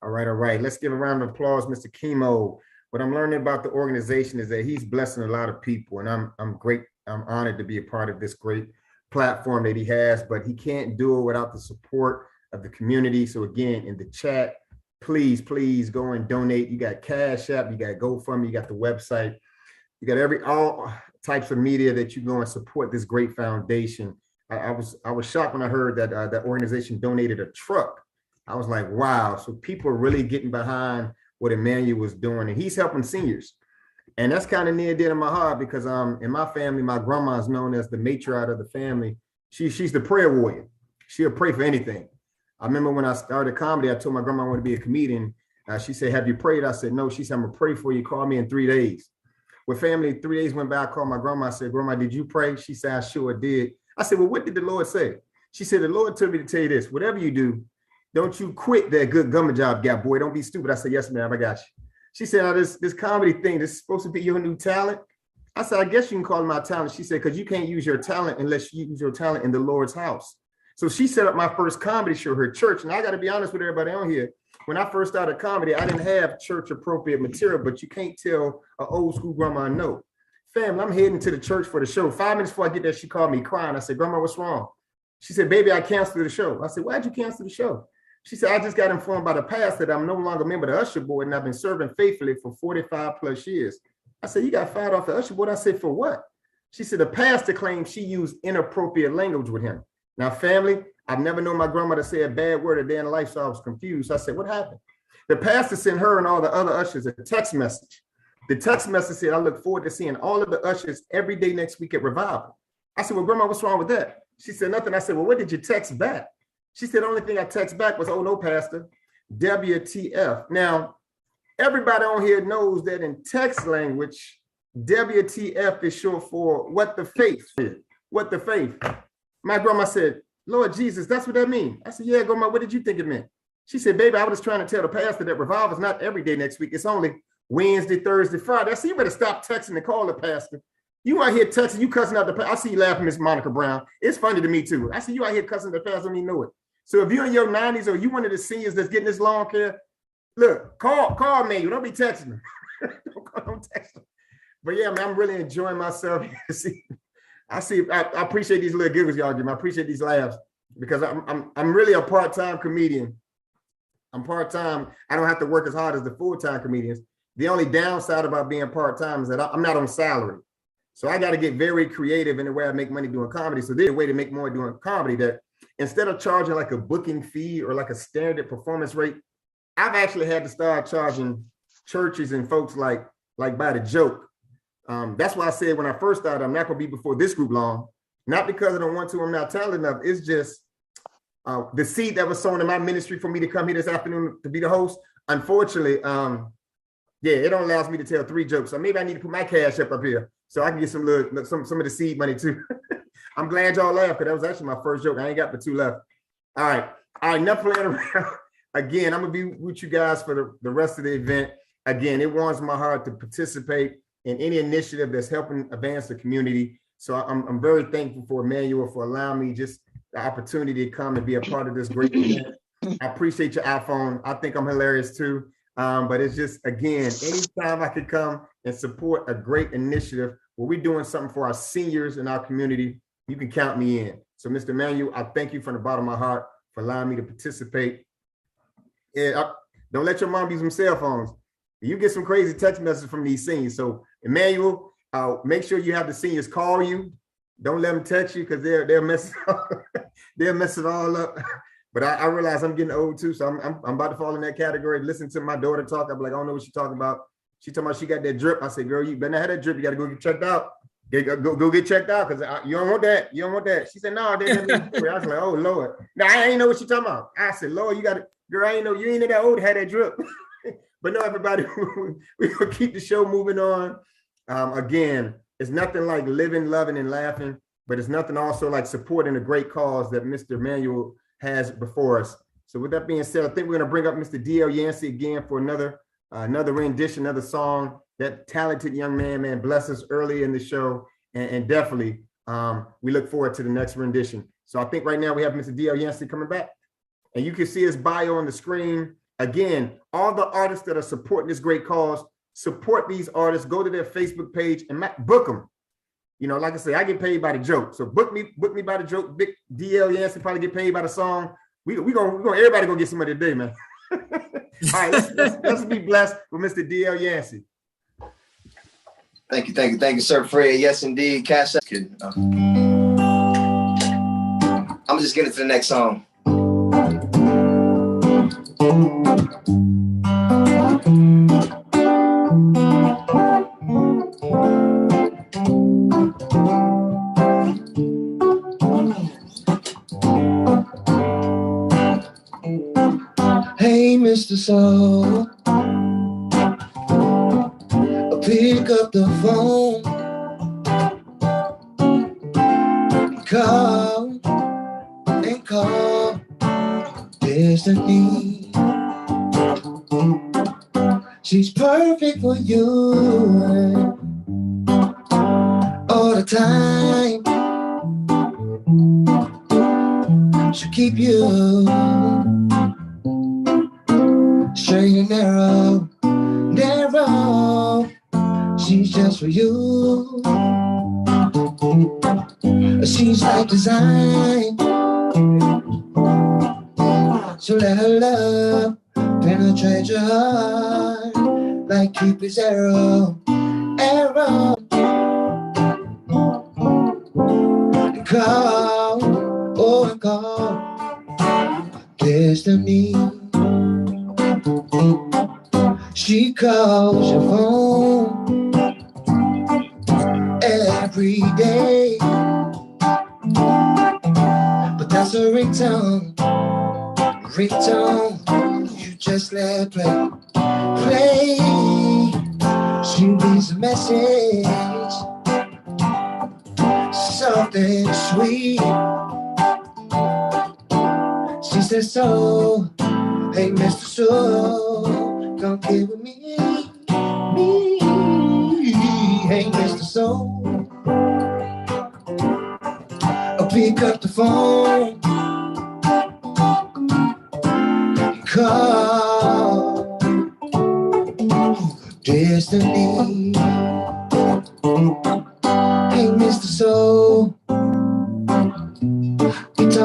All right. Let's give a round of applause, Mr. Chemo. What I'm learning about the organization is that he's blessing a lot of people, and I'm honored to be a part of this great platform that he has, but he can't do it without the support of the community. So again, in the chat, please go and donate. You got Cash App, you got GoFundMe, you got the website, you got all types of media that you go and support this great foundation. I was shocked when I heard that that organization donated a truck. I was like, wow. So people are really getting behind what Emanuel was doing, and he's helping seniors. And that's kind of near and dear to my heart because in my family, my grandma is known as the matriarch of the family. She's the prayer warrior. She'll pray for anything. I remember when I started comedy, I told my grandma I wanted to be a comedian. She said, have you prayed? I said, no. She said, I'm gonna pray for you. Call me in 3 days. With family, 3 days went by, I called my grandma. I said, Grandma, did you pray? She said, I sure did. I said, well, what did the Lord say? She said, the Lord told me to tell you this, whatever you do, don't you quit that good government job, guy, boy. Don't be stupid. I said, yes, ma'am, I got you. She said, oh, this comedy thing, this is supposed to be your new talent. I said, I guess you can call it my talent. She said, because you can't use your talent unless you use your talent in the Lord's house. So she set up my first comedy show, her church. And I got to be honest with everybody on here. When I first started comedy, I didn't have church appropriate material, but you can't tell an old school grandma no. Family, I'm heading to the church for the show. 5 minutes before I get there, she called me crying. I said, Grandma, what's wrong? She said, baby, I canceled the show. I said, why'd you cancel the show? She said, I just got informed by the pastor that I'm no longer a member of the usher board and I've been serving faithfully for 45 plus years. I said, you got fired off the usher board? I said, for what? She said, the pastor claims she used inappropriate language with him. Now, family, I've never known my grandma to say a bad word a day in life, so I was confused. I said, what happened? The pastor sent her and all the other ushers a text message. The text message said, I look forward to seeing all of the ushers every day next week at Revival. I said, well, Grandma, what's wrong with that? She said, nothing. I said, well, what did you text back? She said, the only thing I text back was, oh, no, Pastor, WTF. Now, everybody on here knows that in text language, WTF is short for what the faith is. What the faith. My grandma said, Lord Jesus, that's what that means. I said, yeah, Grandma, what did you think it meant? She said, baby, I was just trying to tell the pastor that Revival is not every day next week. It's only Wednesday, Thursday, Friday. I said, you better stop texting and call the pastor. You out here texting, you cussing out the pastor. I see you laughing, Miss Monica Brown. It's funny to me too. I see you out here cussing the pastor, don't even know it. So if you're in your 90s or you one of the seniors that's getting this lawn care, look, call me. You don't be texting them. Don't text them. But yeah, man, I'm really enjoying myself. I appreciate these little giggles y'all give me. I appreciate these laughs because I'm really a part-time comedian. I'm part-time. I don't have to work as hard as the full-time comedians. The only downside about being part-time is that I'm not on salary. So I got to get very creative in the way I make money doing comedy. So there's a way to make more doing comedy that instead of charging like a booking fee or like a standard performance rate, I've actually had to start charging churches and folks like by the joke. That's why I said when I first started, I'm not going to be before this group long. Not because I don't want to, I'm not talented enough. It's just the seed that was sown in my ministry for me to come here this afternoon to be the host. Unfortunately, yeah, it don't allow me to tell 3 jokes. So maybe I need to put my cash up here so I can get some of the seed money too. I'm glad y'all laughed because that was actually my first joke. I ain't got but 2 left. All right, enough playing around. Again, I'm gonna be with you guys for the rest of the event. Again, it warms my heart to participate in any initiative that's helping advance the community. So I'm very thankful for Emanuel for allowing me just the opportunity to come and be a part of this great event. I appreciate your iPhone. I think I'm hilarious too. But it's just, again, anytime I could come and support a great initiative where we're doing something for our seniors in our community, you can count me in. So Mr. Emanuel, I thank you from the bottom of my heart for allowing me to participate. Don't let your mom use them cell phones. You get some crazy text messages from these seniors. So Emanuel, make sure you have the seniors call you. Don't let them text you because they'll mess they'll mess it all up. But I realize I'm getting old too, so I'm about to fall in that category. Listen to my daughter talk. I'm like, I don't know what she's talking about. She talking about she got that drip. I said, girl, you better not have that drip. You got to go get checked out. Go get checked out because you don't want that. You don't want that. She said, no, I didn't. I was like, oh Lord. Now I ain't know what she talking about. I said, Lord, you got it, girl. I ain't know you ain't that old to have that drip. But no, everybody, we're gonna keep the show moving on. Again, it's nothing like living, loving, and laughing, but it's nothing also like supporting a great cause that Mr. Emanuel has before us. So with that being said, I think we're gonna bring up Mr. D.L. Yancey again for another rendition, another song. That talented young man blessed us early in the show, and definitely we look forward to the next rendition. So I think right now we have Mr. D.L. Yancey coming back, and you can see his bio on the screen. Again, all the artists that are supporting this great cause, support these artists, go to their Facebook page and book them. You know, like I say, I get paid by the joke. So book me by the joke. Big DL Yancey probably get paid by the song. We gonna everybody gonna get somebody today, man. All right, let's be blessed with Mr. DL Yancey. Thank you, Sir Fred. Yes, indeed. Cash out. I'm just getting to the next song. Hey, Mr. Soul, pick up the phone, call and call Destiny. She's perfect for you all the time. She'll keep you straight and narrow. She's just for you. She's like design. So let her love penetrate your heart like Cupid's arrow. And call, oh, and call Destiny. She calls your phone every day, but that's a ringtone. You just let play. She leaves a message, something sweet. She says, so, hey, Mr. Soul, come get with me. Hey, Mr. Soul, I'll pick up the phone, call Destiny.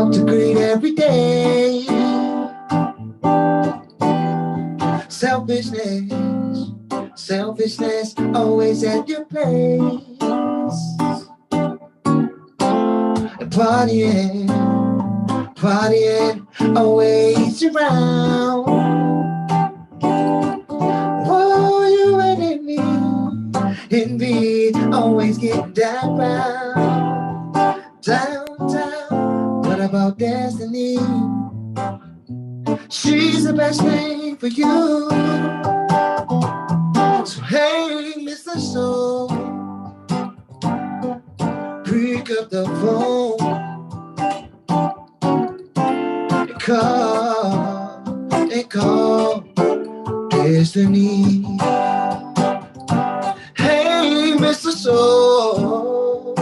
myself to greet every day. Selfishness, always at your place. And partying, always around. Oh, you and envy, always getting down. What about destiny? She's the best thing for you. So hey, Mr. Soul, pick up the phone and call destiny. Hey, Mr. Soul,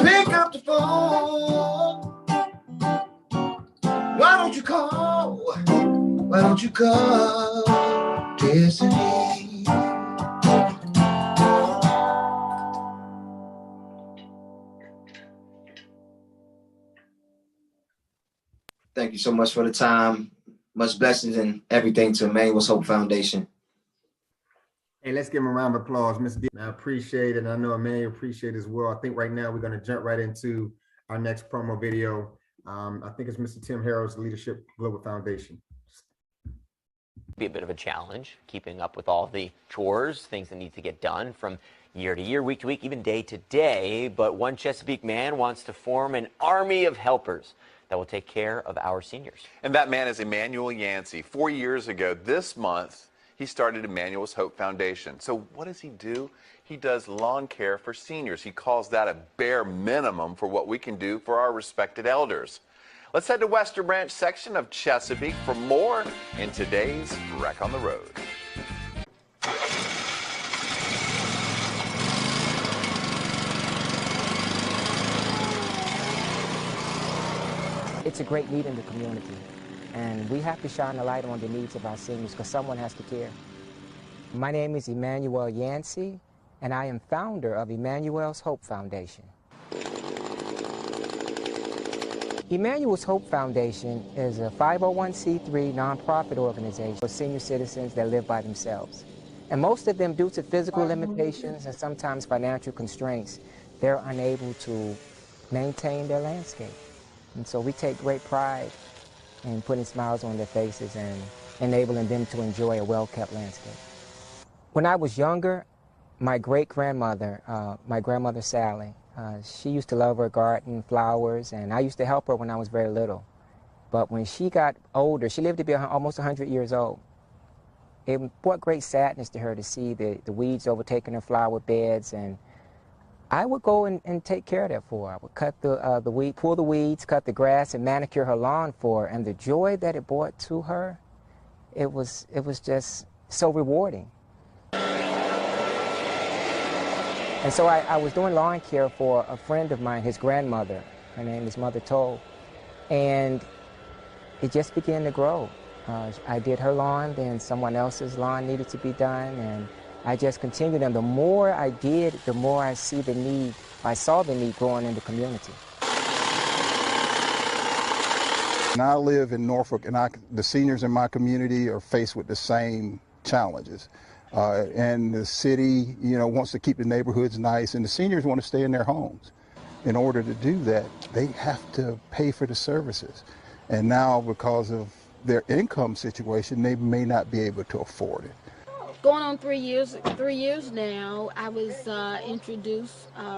pick up the phone. Why don't you call? Why don't you call destiny? Thank you so much for the time. Much blessings and everything to Emanuel's Hope Foundation. Hey, let's give him a round of applause, Mr. D. I appreciate it. And I know Emanuel appreciate it as well. I think right now we're going to jump right into our next promo video. I think it's Mr. Tim Harrell's Leadership Global Foundation. Be a bit of a challenge, keeping up with all the chores, things that need to get done from year to year, week to week, even day to day. But one Chesapeake man wants to form an army of helpers that will take care of our seniors. And that man is Emanuel Yancey. 4 years ago this month, he started Emanuel's Hope Foundation. So what does he do? He does lawn care for seniors. He calls that a bare minimum for what we can do for our respected elders. Let's head to Western Branch section of Chesapeake for more in today's Wreck on the Road. It's a great need in the community, and we have to shine a light on the needs of our seniors because someone has to care. My name is Emanuel Yancey, and I am founder of Emanuel's Hope Foundation. Emanuel's Hope Foundation is a 501c3 nonprofit organization for senior citizens that live by themselves. And most of them, due to physical limitations and sometimes financial constraints, they're unable to maintain their landscape. And so we take great pride in putting smiles on their faces and enabling them to enjoy a well-kept landscape. When I was younger, my great-grandmother, my grandmother Sally, she used to love her garden, flowers, and I used to help her when I was very little. But when she got older, she lived to be almost 100 years old. It brought great sadness to her to see the weeds overtaking her flower beds, and I would go and take care of that for her. I would cut the weed, pull the weeds, cut the grass, and manicure her lawn for her. And the joy that it brought to her, it was just so rewarding. And so I was doing lawn care for a friend of mine, his grandmother. Her name is Mother Toll. And it just began to grow. I did her lawn, then someone else's lawn needed to be done, and I just continued. And the more I did, the more I saw the need growing in the community. And I live in Norfolk, and the seniors in my community are faced with the same challenges. And the city, wants to keep the neighborhoods nice, and the seniors want to stay in their homes. In order to do that, they have to pay for the services. And now, because of their income situation, they may not be able to afford it. Going on 3 years now, I was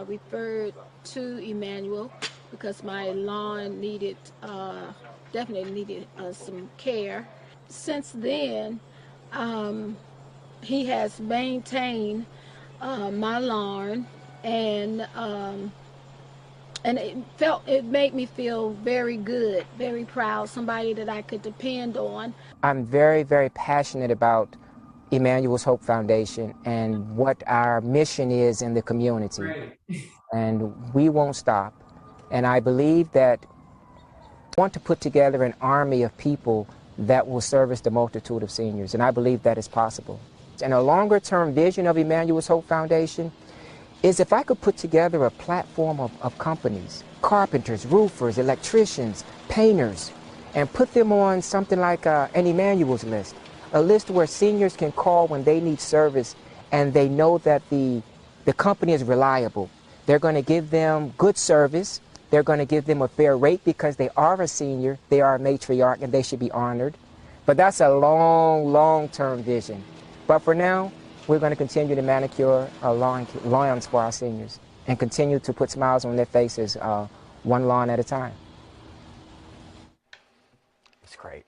referred to Emanuel because my lawn definitely needed some care. Since then, he has maintained my lawn, and it made me feel very good, very proud, somebody that I could depend on. I'm very, very passionate about Emanuel's Hope Foundation and what our mission is in the community. Right. And we won't stop. And I believe that I want to put together an army of people that will service the multitude of seniors, and I believe that is possible. And a longer-term vision of Emanuel's Hope Foundation is if I could put together a platform of companies, carpenters, roofers, electricians, painters, and put them on something like an Emanuel's list, a list where seniors can call when they need service and they know that the company is reliable. They're going to give them good service. They're going to give them a fair rate because they are a senior, they are a matriarch, and they should be honored. But that's a long-term vision. But for now, we're going to continue to manicure our lawns for our seniors and continue to put smiles on their faces one lawn at a time. It's great.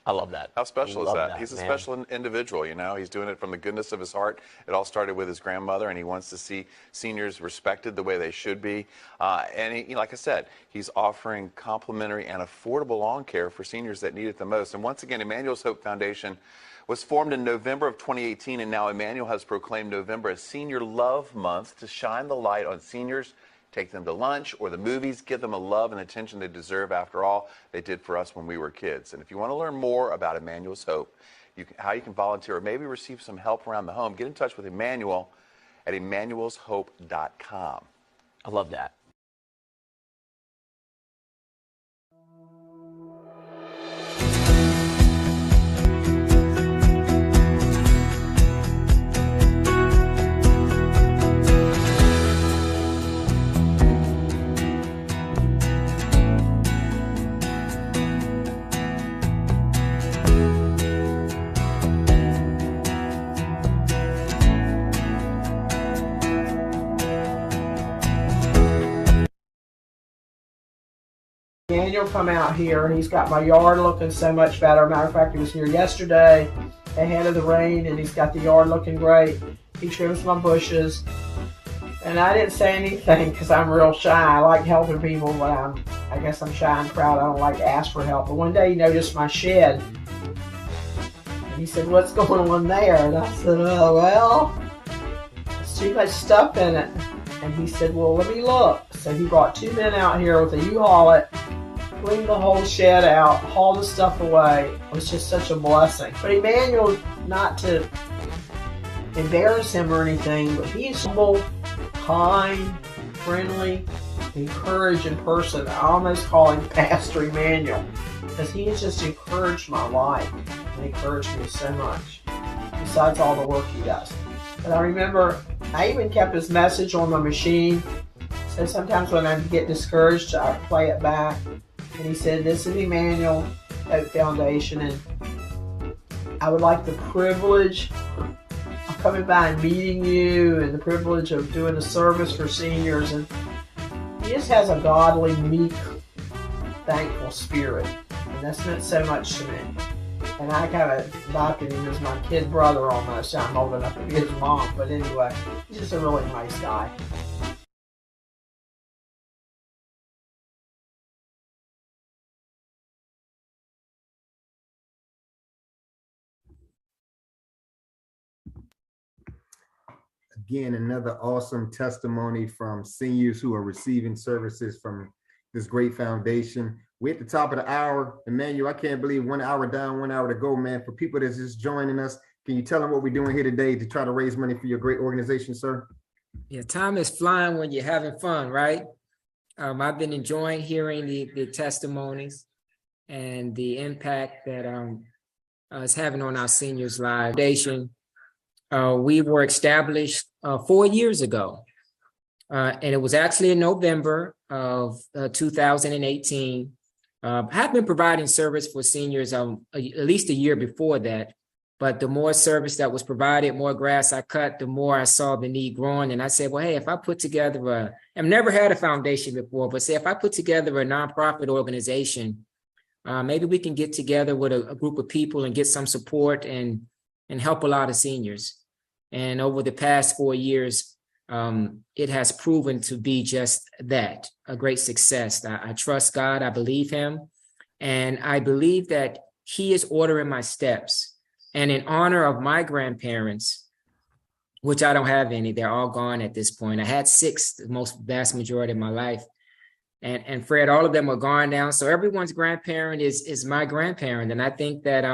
I love that. How special is that? He's a man. special individual, you know. He's doing it from the goodness of his heart. It all started with his grandmother, and he wants to see seniors respected the way they should be. And he, like I said, he's offering complimentary and affordable lawn care for seniors that need it the most. And once again, Emanuel's Hope Foundation was formed in November of 2018, and now Emanuel has proclaimed November as Senior Love Month to shine the light on seniors, take them to lunch or the movies, give them a love and attention they deserve. After all, they did for us when we were kids. And if you want to learn more about Emanuel's Hope, how you can volunteer or maybe receive some help around the home, get in touch with Emanuel at emanuelshope.com. I love that. Daniel come out here and he's got my yard looking so much better. Matter of fact, he was here yesterday ahead of the rain and he's got the yard looking great. He trims my bushes. And I didn't say anything because I'm real shy. I like helping people, but I guess I'm shy and proud. I don't like to ask for help. But one day he noticed my shed. And he said, "What's going on there?" And I said, "Oh, well, there's too much stuff in it." And he said, "Well, let me look." So he brought two men out here with a U-Haul, cleaned the whole shed out, hauled the stuff away. It was just such a blessing. But Emanuel, not to embarrass him or anything, but he is humble, kind, friendly, encouraging person. I almost call him Pastor Emanuel because he has just encouraged my life and encouraged me so much, besides all the work he does. But I remember I even kept his message on my machine. So sometimes when I get discouraged, I play it back. And he said, "This is Emanuel Hope Foundation, and I would like the privilege of coming by and meeting you and the privilege of doing a service for seniors." And he just has a godly, meek, thankful spirit. And that's meant so much to me. And I kind of adopted him as my kid brother almost. I'm old enough to be his mom. But anyway, he's just a really nice guy. Again, another awesome testimony from seniors who are receiving services from this great foundation. We're at the top of the hour. Emanuel, I can't believe 1 hour down, 1 hour to go, man. For people that's just joining us, can you tell them what we're doing here today to try to raise money for your great organization, sir? Yeah, time is flying when you're having fun, right? I've been enjoying hearing the testimonies and the impact that it's having on our seniors' lives. Foundation, we were established 4 years ago, and it was actually in November of 2018. I have been providing service for seniors at least a year before that, but the more service that was provided, more grass I cut, the more I saw the need growing. And I said, well, hey, if I put together I've never had a foundation before, but say if I put together a nonprofit organization, maybe we can get together with a group of people and get some support and help a lot of seniors. And over the past 4 years, it has proven to be just that, a great success. I trust God, I believe him, and I believe that he is ordering my steps. And in honor of my grandparents, which I don't have any, they're all gone at this point. I had 6, the vast majority of my life. And Fred, all of them are gone now. So everyone's grandparent is my grandparent. And I think that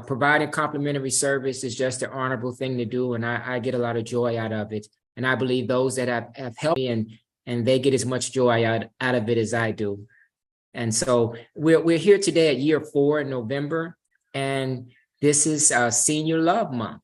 providing complimentary service is just an honorable thing to do. And I get a lot of joy out of it. And I believe those that have helped me and they get as much joy out of it as I do. And so we're here today at year 4 in November, and this is Senior Love Month.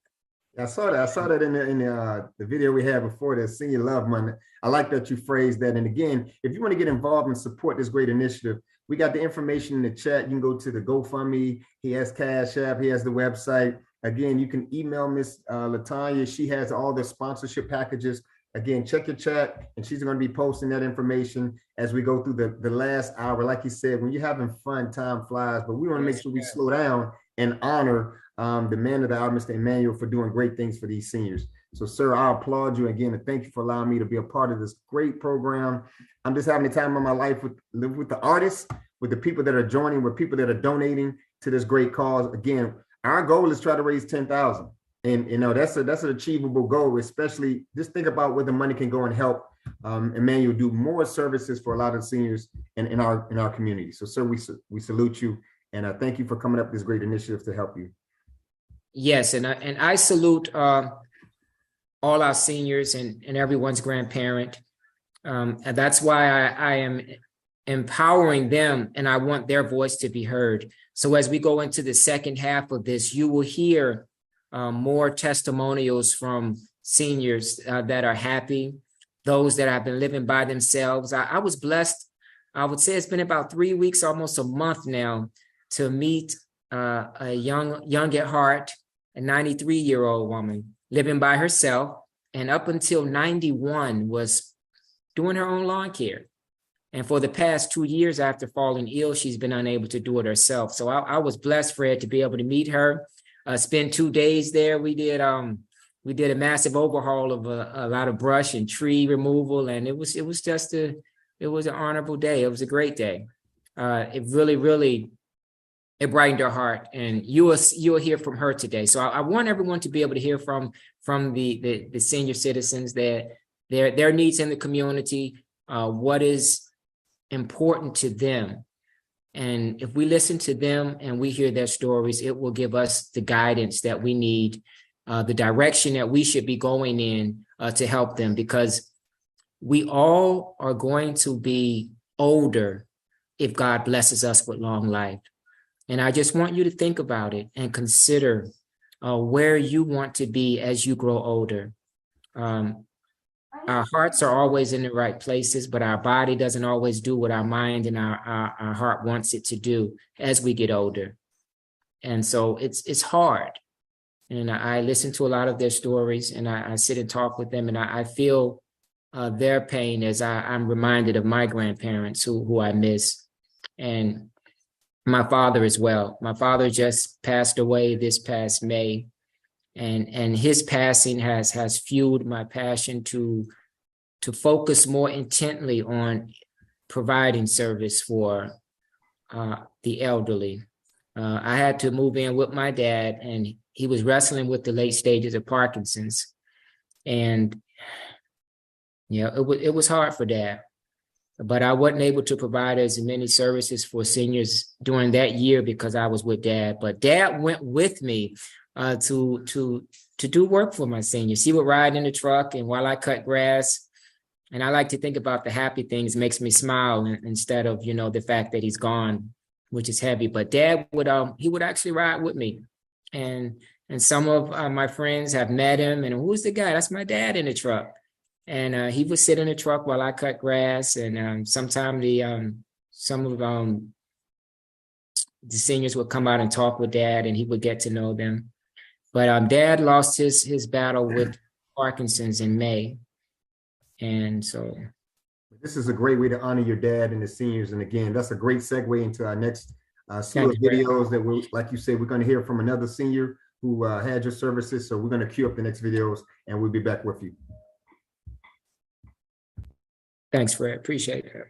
I saw that in the video we had before, the Senior Love Month. I like that you phrased that. And again, if you want to get involved and support this great initiative, we got the information in the chat. You can go to the GoFundMe. He has Cash App. He has the website. Again, you can email Miss Latanya. She has all the sponsorship packages. Again, check your chat, and she's going to be posting that information as we go through the last hour. Like you said, when you're having fun, time flies, but we want to make sure we slow down and honor the man of the hour, Mr. Emanuel, for doing great things for these seniors. So, sir, I applaud you again, and thank you for allowing me to be a part of this great program. I'm just having the time of my life with the artists, with the people that are joining, with people that are donating to this great cause. Again, our goal is try to raise 10,000. And that's an achievable goal, especially just think about where the money can go and help Emanuel do more services for a lot of seniors in our community. So, sir, we salute you, and thank you for coming up with this great initiative to help you. Yes, and I salute all our seniors and everyone's grandparent, and that's why I am empowering them, and I want their voice to be heard. So as we go into the second half of this, you will hear more testimonials from seniors that are happy, those that have been living by themselves. I was blessed. I would say it's been about 3 weeks, almost a month now, to meet a young at heart, a 93-year-old woman living by herself, and up until 91 was doing her own lawn care. And for the past 2 years after falling ill, she's been unable to do it herself. So I was blessed, Fred, to be able to meet her. Spent 2 days there. We did a massive overhaul of a lot of brush and tree removal, and it was an honorable day. It was a great day. It really it brightened her heart, and you will hear from her today. So I want everyone to be able to hear from the senior citizens, their needs in the community, what is important to them. And if we listen to them and we hear their stories, it will give us the guidance that we need, the direction that we should be going in to help them, because we all are going to be older if God blesses us with long life. And I just want you to think about it and consider where you want to be as you grow older. Our hearts are always in the right places, but our body doesn't always do what our mind and our heart wants it to do as we get older. And so it's hard. And I listen to a lot of their stories, and I sit and talk with them, and I feel their pain as I'm reminded of my grandparents who I miss, and my father as well. My father just passed away this past May. And his passing has fueled my passion to focus more intently on providing service for the elderly. I had to move in with my dad, and he was wrestling with the late stages of Parkinson's. And it was hard for Dad, but I wasn't able to provide as many services for seniors during that year because I was with Dad. But Dad went with me to do work for my seniors. He would ride in the truck, and while I cut grass, and I like to think about the happy things, makes me smile instead of the fact that he's gone, which is heavy. But Dad would actually ride with me, and some of my friends have met him, and who's the guy? That's my dad in the truck, and he would sit in the truck while I cut grass, and sometimes some of the seniors would come out and talk with Dad, and he would get to know them. But Dad lost his battle with Parkinson's in May. And so this is a great way to honor your dad and the seniors. And again, that's a great segue into our next slew of videos that like you said, we're going to hear from another senior who had your services. So we're going to queue up the next videos, and we'll be back with you. Thanks, Fred. Appreciate it.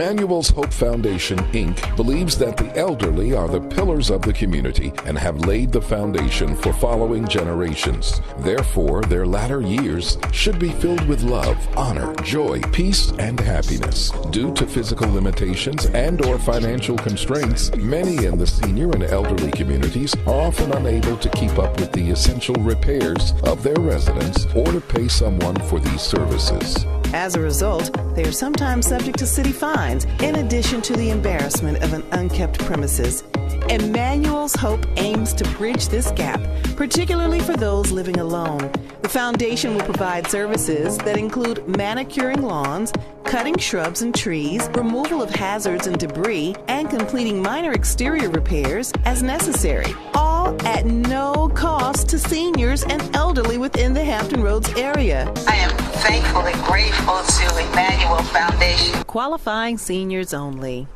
Emanuel's Hope Foundation, Inc. believes that the elderly are the pillars of the community and have laid the foundation for following generations. Therefore, their latter years should be filled with love, honor, joy, peace, and happiness. Due to physical limitations and/or financial constraints, many in the senior and elderly communities are often unable to keep up with the essential repairs of their residence or to pay someone for these services. As a result, they are sometimes subject to city fines, in addition to the embarrassment of an unkept premises. Emmanuel's Hope aims to bridge this gap, particularly for those living alone. The foundation will provide services that include manicuring lawns, cutting shrubs and trees, removal of hazards and debris, and completing minor exterior repairs as necessary, all at no cost to seniors and elderly within the Hampton Roads area. I am thankful and grateful to Emanuel Foundation. Qualifying seniors only.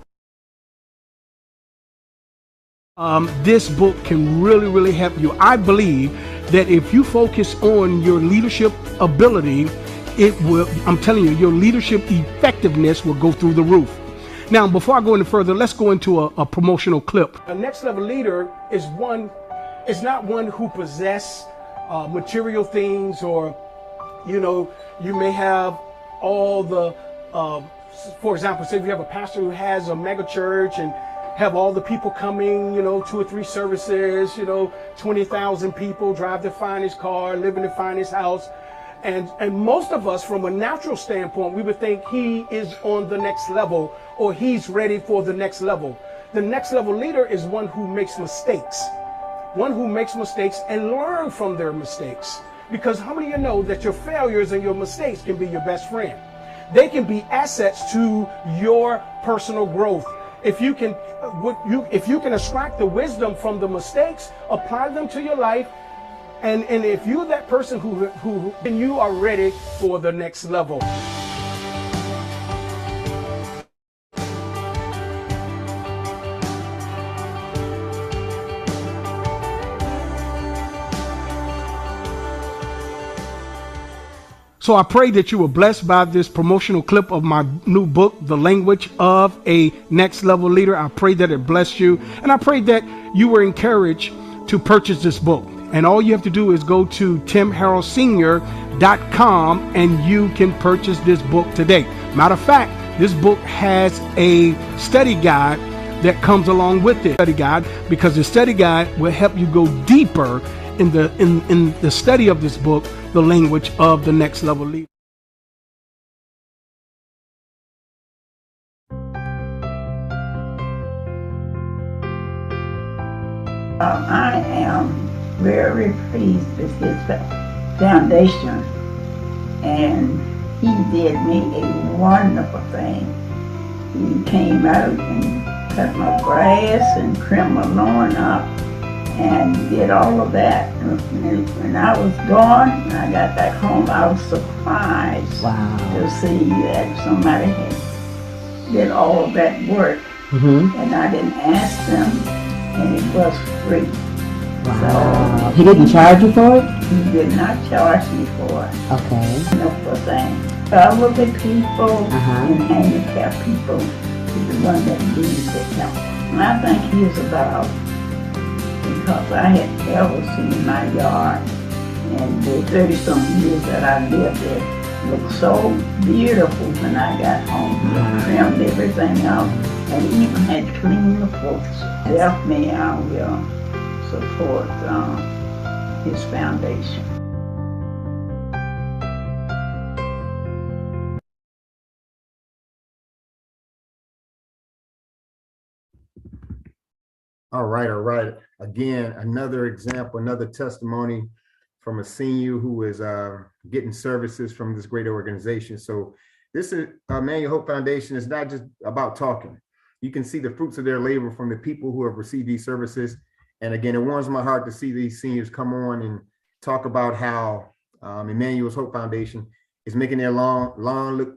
This book can really help you. I believe that if you focus on your leadership ability, it will, I'm telling you, your leadership effectiveness will go through the roof. Now, before I go any further, let's go into a promotional clip. A next level leader is not one who possess material things, or, you may have all the, for example, say if you have a pastor who has a mega church and have all the people coming, 2 or 3 services, 20,000 people, drive the finest car, live in the finest house. And most of us, from a natural standpoint, we would think he is on the next level, or he's ready for the next level. The next level leader is one who makes mistakes. One who makes mistakes and learn from their mistakes. Because how many of you know that your failures and your mistakes can be your best friend? They can be assets to your personal growth. If you can extract the wisdom from the mistakes, apply them to your life, and if you're that person who then you are ready for the next level. So I pray that you were blessed by this promotional clip of my new book, The Language of a Next Level Leader. I pray that it blessed you. And I pray that you were encouraged to purchase this book. And all you have to do is go to timharrellsenior.com and you can purchase this book today. Matter of fact, this book has a study guide that comes along with it. Study guide, because the study guide will help you go deeper in the study of this book, The Language of the Next Level Leader. I am very pleased with his foundation, and he did me a wonderful thing. He came out and cut my grass and trimmed my lawn up and did all of that. When I was gone, and I got back home, I was surprised to see that somebody had did all of that work. And I didn't ask them, and it was free. Wow. So, he didn't charge you for it? He did not charge me for it. Okay. For things. Elderly people and handicapped people is the one that needs the help. And I think he is about, because I had ever seen my yard, and the 30-some years that I lived there looked so beautiful when I got home. He trimmed everything out and even had cleaned the floors. Definitely I will support his foundation. All right. Again, another example, another testimony from a senior who is getting services from this great organization. So this is Emanuel Hope Foundation is not just about talking. You can see the fruits of their labor from the people who have received these services. And again, it warms my heart to see these seniors come on and talk about how Emanuel's Hope Foundation is making their lawn look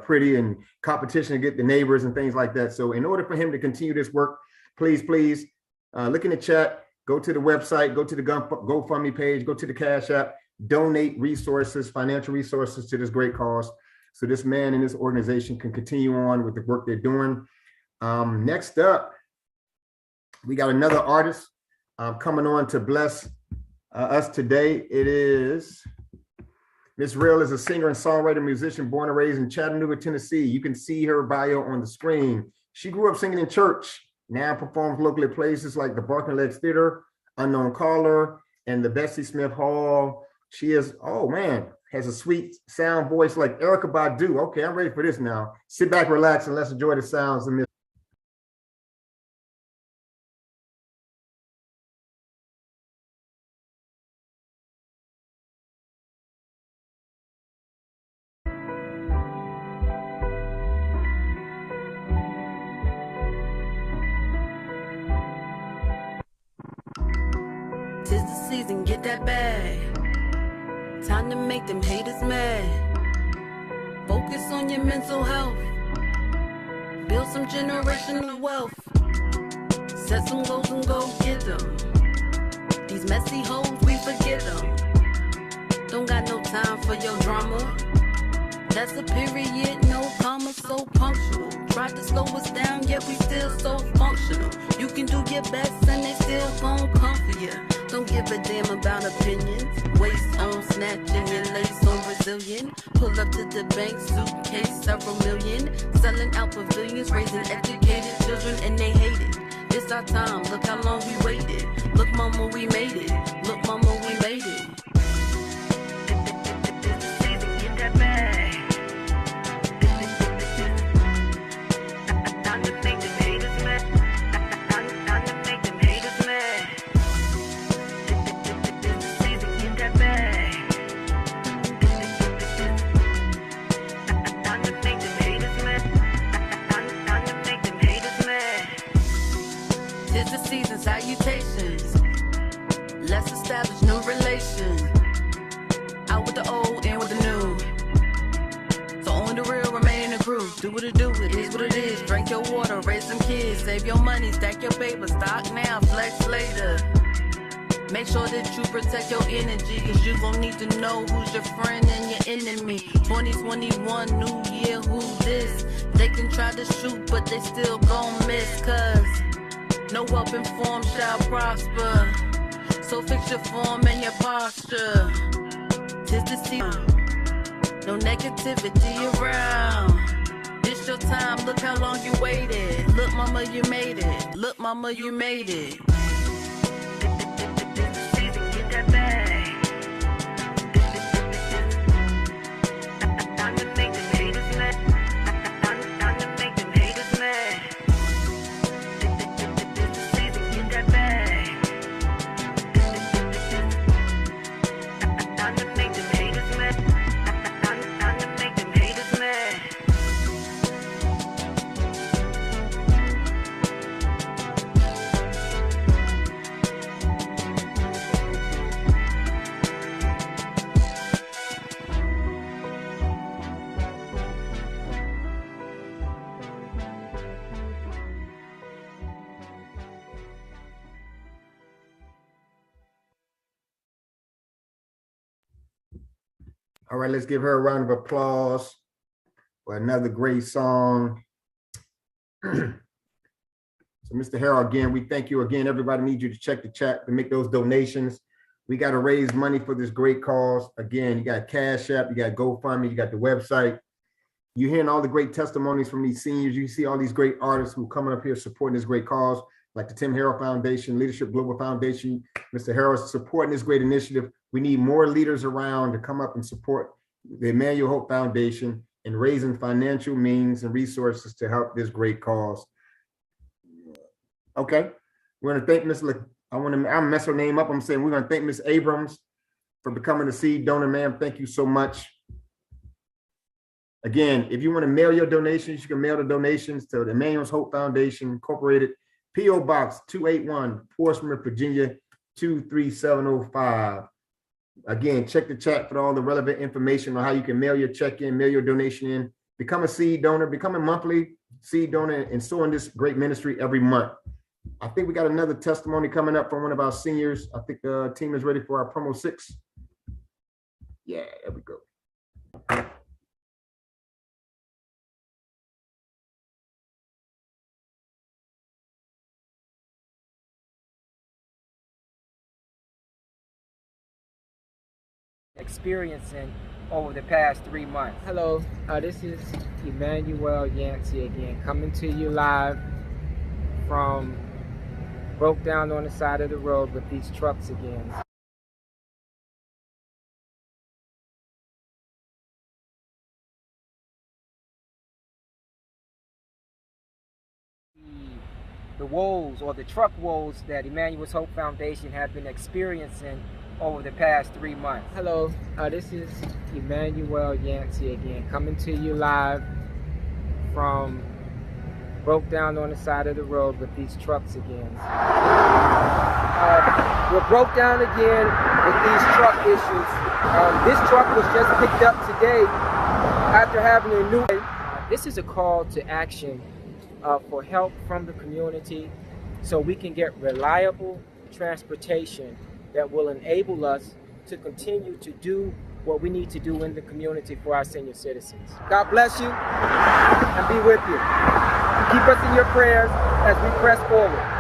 pretty, and competition to get the neighbors and things like that. So in order for him to continue this work, please look in the chat, go to the website, go to the GoFundMe page, go to the Cash App, donate resources, financial resources to this great cause, so this man and this organization can continue on with the work they're doing. Next up, we got another artist coming on to bless us today. It is Miss Real is a singer and songwriter, musician, born and raised in Chattanooga, Tennessee. You can see her bio on the screen. She grew up singing in church, now performs locally at places like the Barking Legs Theater, Unknown Caller, and the Bessie Smith Hall. She is, oh man, has a sweet sound voice like Erykah Badu. Okay, I'm ready for this now. Sit back, relax, and let's enjoy the sounds of Miss. Tis the season, get that bag. Time to make them haters mad. Focus on your mental health. Build some generational wealth. Set some goals and go get them. These messy hoes, we forget them. Don't got no time for your drama. That's a period, no comma, so punctual. Tried to slow us down, yet we still so functional. You can do your best and they still gon' come for you. Don't give a damn about opinions. Waist on snatching your lace on Brazilian. Pull up to the bank, suitcase, several million. Selling out pavilions, raising educated children, and they hate it. It's our time, look how long we waited. Look, mama, we made it. Look, mama, we made it. Get that bag. Time to make them haters mad. Time to make them haters mad. Get that bag. Time to make them haters mad. Time to make them haters mad. Tis the season, salutations. Let's establish new relations. Out with the old, in with the new. So on the real, remain in the crew. Do what it do, it is what it is. Drink your water, raise some kids. Save your money, stack your paper. Stock now, flex later. Make sure that you protect your energy, cause you gon' need to know who's your friend and your enemy. 2021, new year, who this? They can try to shoot, but they still gon' miss, cause no weapon form shall prosper. So fix your form and your posture. Tis the season, no negativity around. This your time, look how long you waited. Look, mama, you made it. Look, mama, you made it. Get that bag. Time to make them haters mad. Time to make them haters mad. Get that bag. Time to make them haters mad. Time to make them haters mad. All right, let's give her a round of applause for another great song. So Mr. Harold, again, we thank you again. Everybody needs you to check the chat to make those donations. We got to raise money for this great cause. Again, you got Cash App, you got GoFundMe, you got the website. You're hearing all the great testimonies from these seniors. You see all these great artists who are coming up here supporting this great cause, like the Tim Harrell Foundation, Leadership Global Foundation. Mr. Harrell is supporting this great initiative. We need more leaders around to come up and support the Emanuel Hope Foundation in raising financial means and resources to help this great cause. Okay, we're going to thank Ms. I'll mess her name up. I'm saying we're going to thank Ms. Abrams for becoming a seed donor, ma'am. Thank you so much. Again, if you want to mail your donations, you can mail the donations to the Emanuel's Hope Foundation, Incorporated, P.O. Box 281, Portsmouth, Virginia, 23705. Again, check the chat for all the relevant information on how you can mail your check in, mail your donation in, become a seed donor, become a monthly seed donor, and so in this great ministry every month. I think we got another testimony coming up from one of our seniors. I think the team is ready for our promo 6. Yeah, there we go. experiencing over the past 3 months. Hello, this is Emanuel Yancey again, coming to you live from broke down on the side of the road with these trucks again. The woes or the truck woes that Emanuel's Hope Foundation have been experiencing over the past 3 months. Hello, this is Emanuel Yancey again, coming to you live from broke down on the side of the road with these trucks again. We're broke down again with these truck issues. This truck was just picked up today after having a new. This is a call to action for help from the community so we can get reliable transportation that will enable us to continue to do what we need to do in the community for our senior citizens. God bless you and be with you. Keep us in your prayers as we press forward.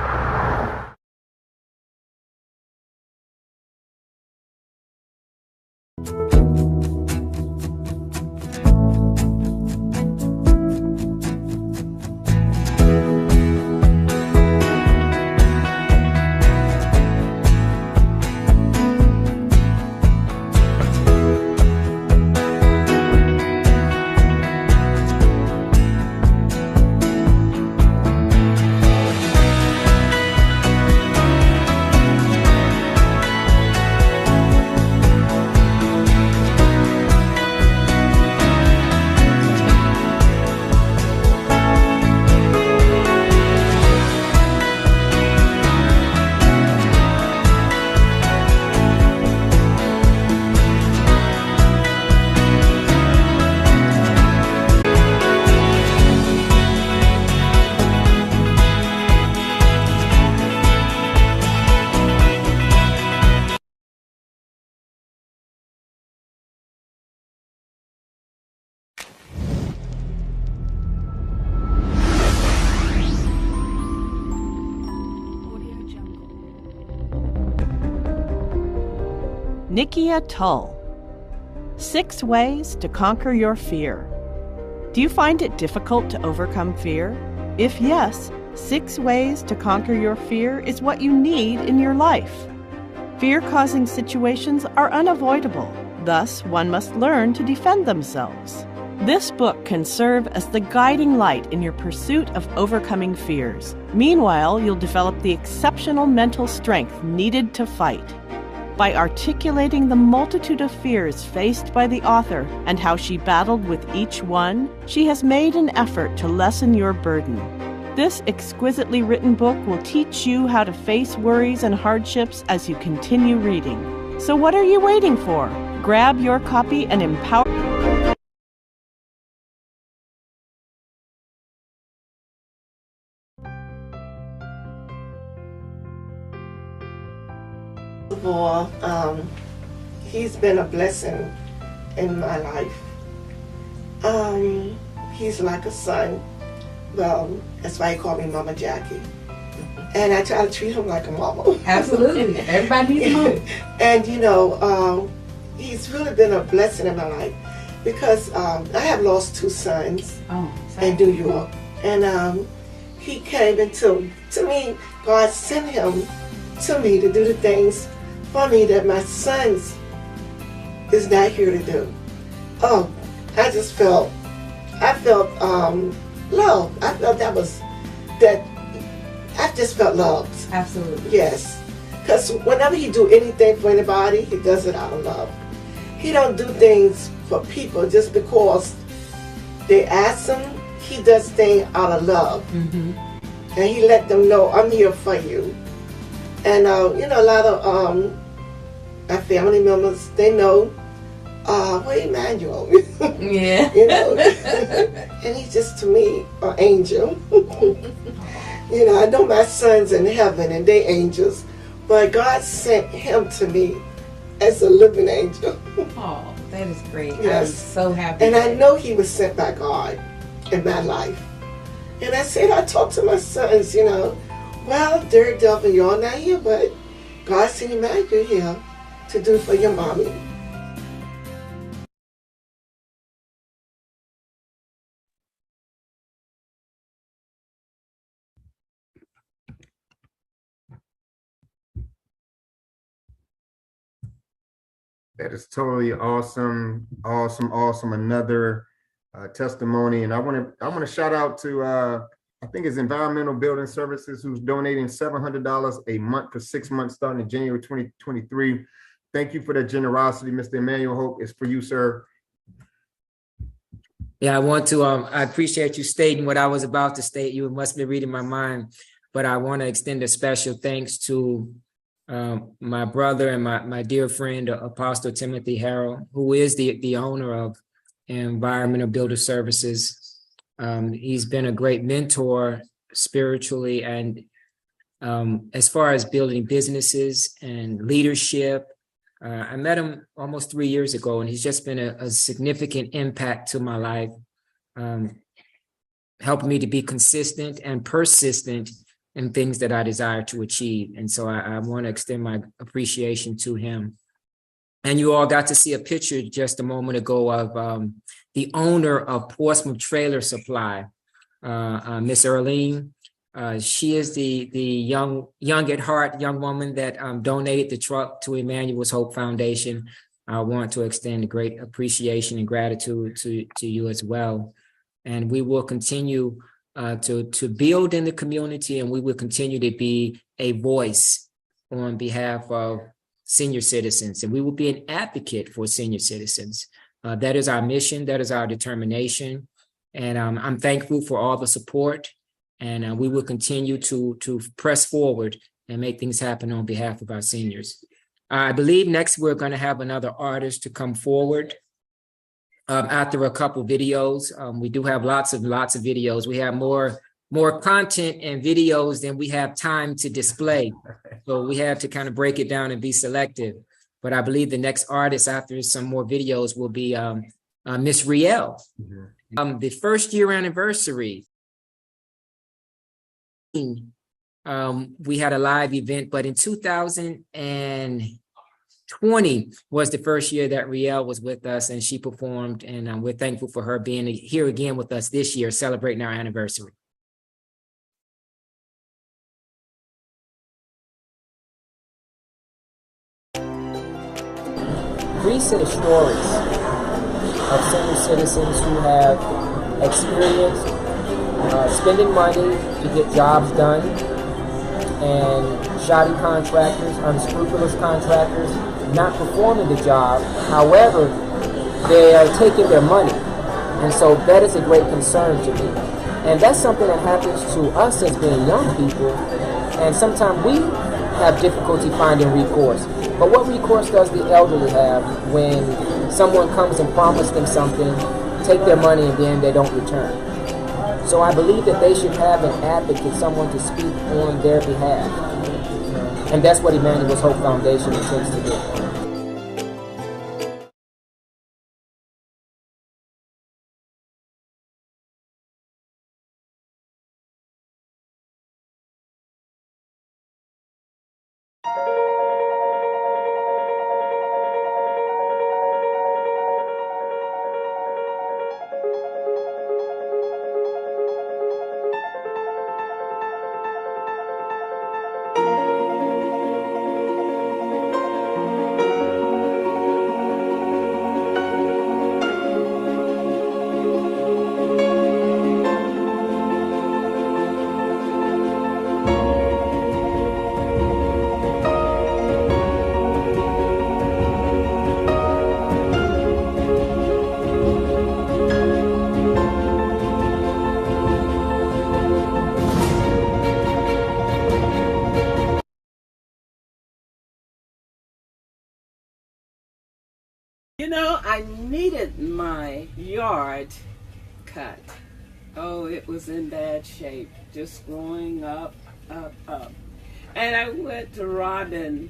Nikia Tull. 6 Ways to Conquer Your Fear. Do you find it difficult to overcome fear? If yes, 6 Ways to Conquer Your Fear is what you need in your life. Fear-causing situations are unavoidable. Thus, one must learn to defend themselves. This book can serve as the guiding light in your pursuit of overcoming fears. Meanwhile, you'll develop the exceptional mental strength needed to fight. By articulating the multitude of fears faced by the author and how she battled with each one, she has made an effort to lessen your burden. This exquisitely written book will teach you how to face worries and hardships as you continue reading. So what are you waiting for? Grab your copy and empower. First of all, he's been a blessing in my life. He's like a son. Well, that's why he called me Mama Jackie. And I try to treat him like a mama. Absolutely. Everybody needs a mama. And you know, he's really been a blessing in my life because I have lost 2 sons in New York. And he came into, to me, God sent him to me to do the things for me that my sons is not here to do. Oh, I felt love. I felt I just felt loved. Absolutely. Yes. Because whenever he do anything for anybody, he does it out of love. He don't do things for people just because they ask him. He does things out of love. Mm-hmm. And he let them know, I'm here for you. And, you know, a lot of my family members, they know, well, Emanuel. Yeah. You know, and he's just, to me, an angel. You know, I know my son's in heaven and they angels, but God sent him to me as a living angel. Oh, that is great. Yes. I'm so happy. And I know he was sent by God in my life. And I talked to my sons, you know, well, Derek, Delvin, y'all not here, but God sent Emanuel here to do for your mommy. That is totally awesome, awesome. Another testimony, and I want to shout out to I think it's Environmental Building Services, who's donating $700 a month for 6 months starting in January 2023. Thank you for that generosity, Mr. Emanuel. Hope it's for you, sir. Yeah, I want to. I appreciate you stating what I was about to state. You must be reading my mind, but I want to extend a special thanks to my brother and my dear friend, Apostle Timothy Harrell, who is the owner of Environmental Builder Services. He's been a great mentor spiritually and as far as building businesses and leadership. I met him almost 3 years ago, and he's just been a significant impact to my life, helping me to be consistent and persistent in things that I desire to achieve. And so I want to extend my appreciation to him. And you all got to see a picture just a moment ago of the owner of Portsmouth Trailer Supply, Miss Earlene. She is the young at heart young woman that donated the truck to Emanuel's Hope Foundation. I want to extend a great appreciation and gratitude to you as well. And we will continue to build in the community, and we will continue to be a voice on behalf of senior citizens, and we will be an advocate for senior citizens. That is our mission. That is our determination. And I'm thankful for all the support. And we will continue to press forward and make things happen on behalf of our seniors. I believe next we're going to have another artist to come forward after a couple videos. We do have lots of videos. We have more content and videos than we have time to display. So we have to kind of break it down and be selective. But I believe the next artist after some more videos will be Miss Riel. Mm-hmm. The first year anniversary. We had a live event, but in 2020 was the first year that Riel was with us, and she performed, and we're thankful for her being here again with us this year, celebrating our anniversary. Three set of stories of senior citizens who have experienced spending money to get jobs done, and shoddy contractors, unscrupulous contractors, not performing the job. However, they are taking their money. And so that is a great concern to me. And that's something that happens to us as being young people. And sometimes we have difficulty finding recourse. But what recourse does the elderly have when someone comes and promises them something, take their money, and then they don't return? So I believe that they should have an advocate, someone to speak on their behalf. And that's what Emanuel's Hope Foundation intends to do. You know, I needed my yard cut. Oh, it was in bad shape, just growing up. And I went to Robin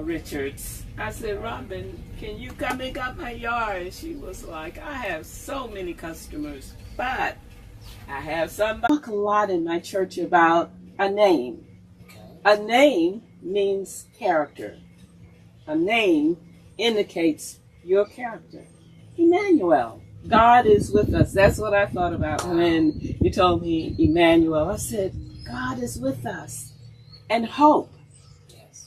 Richards. I said, Robin, can you come and cut my yard? And she was like, I have so many customers, but I have somebody. I talk a lot in my church about a name. A name means character. A name indicates your character. Emanuel. God is with us. That's what I thought about when you told me Emanuel. I said, God is with us. And hope.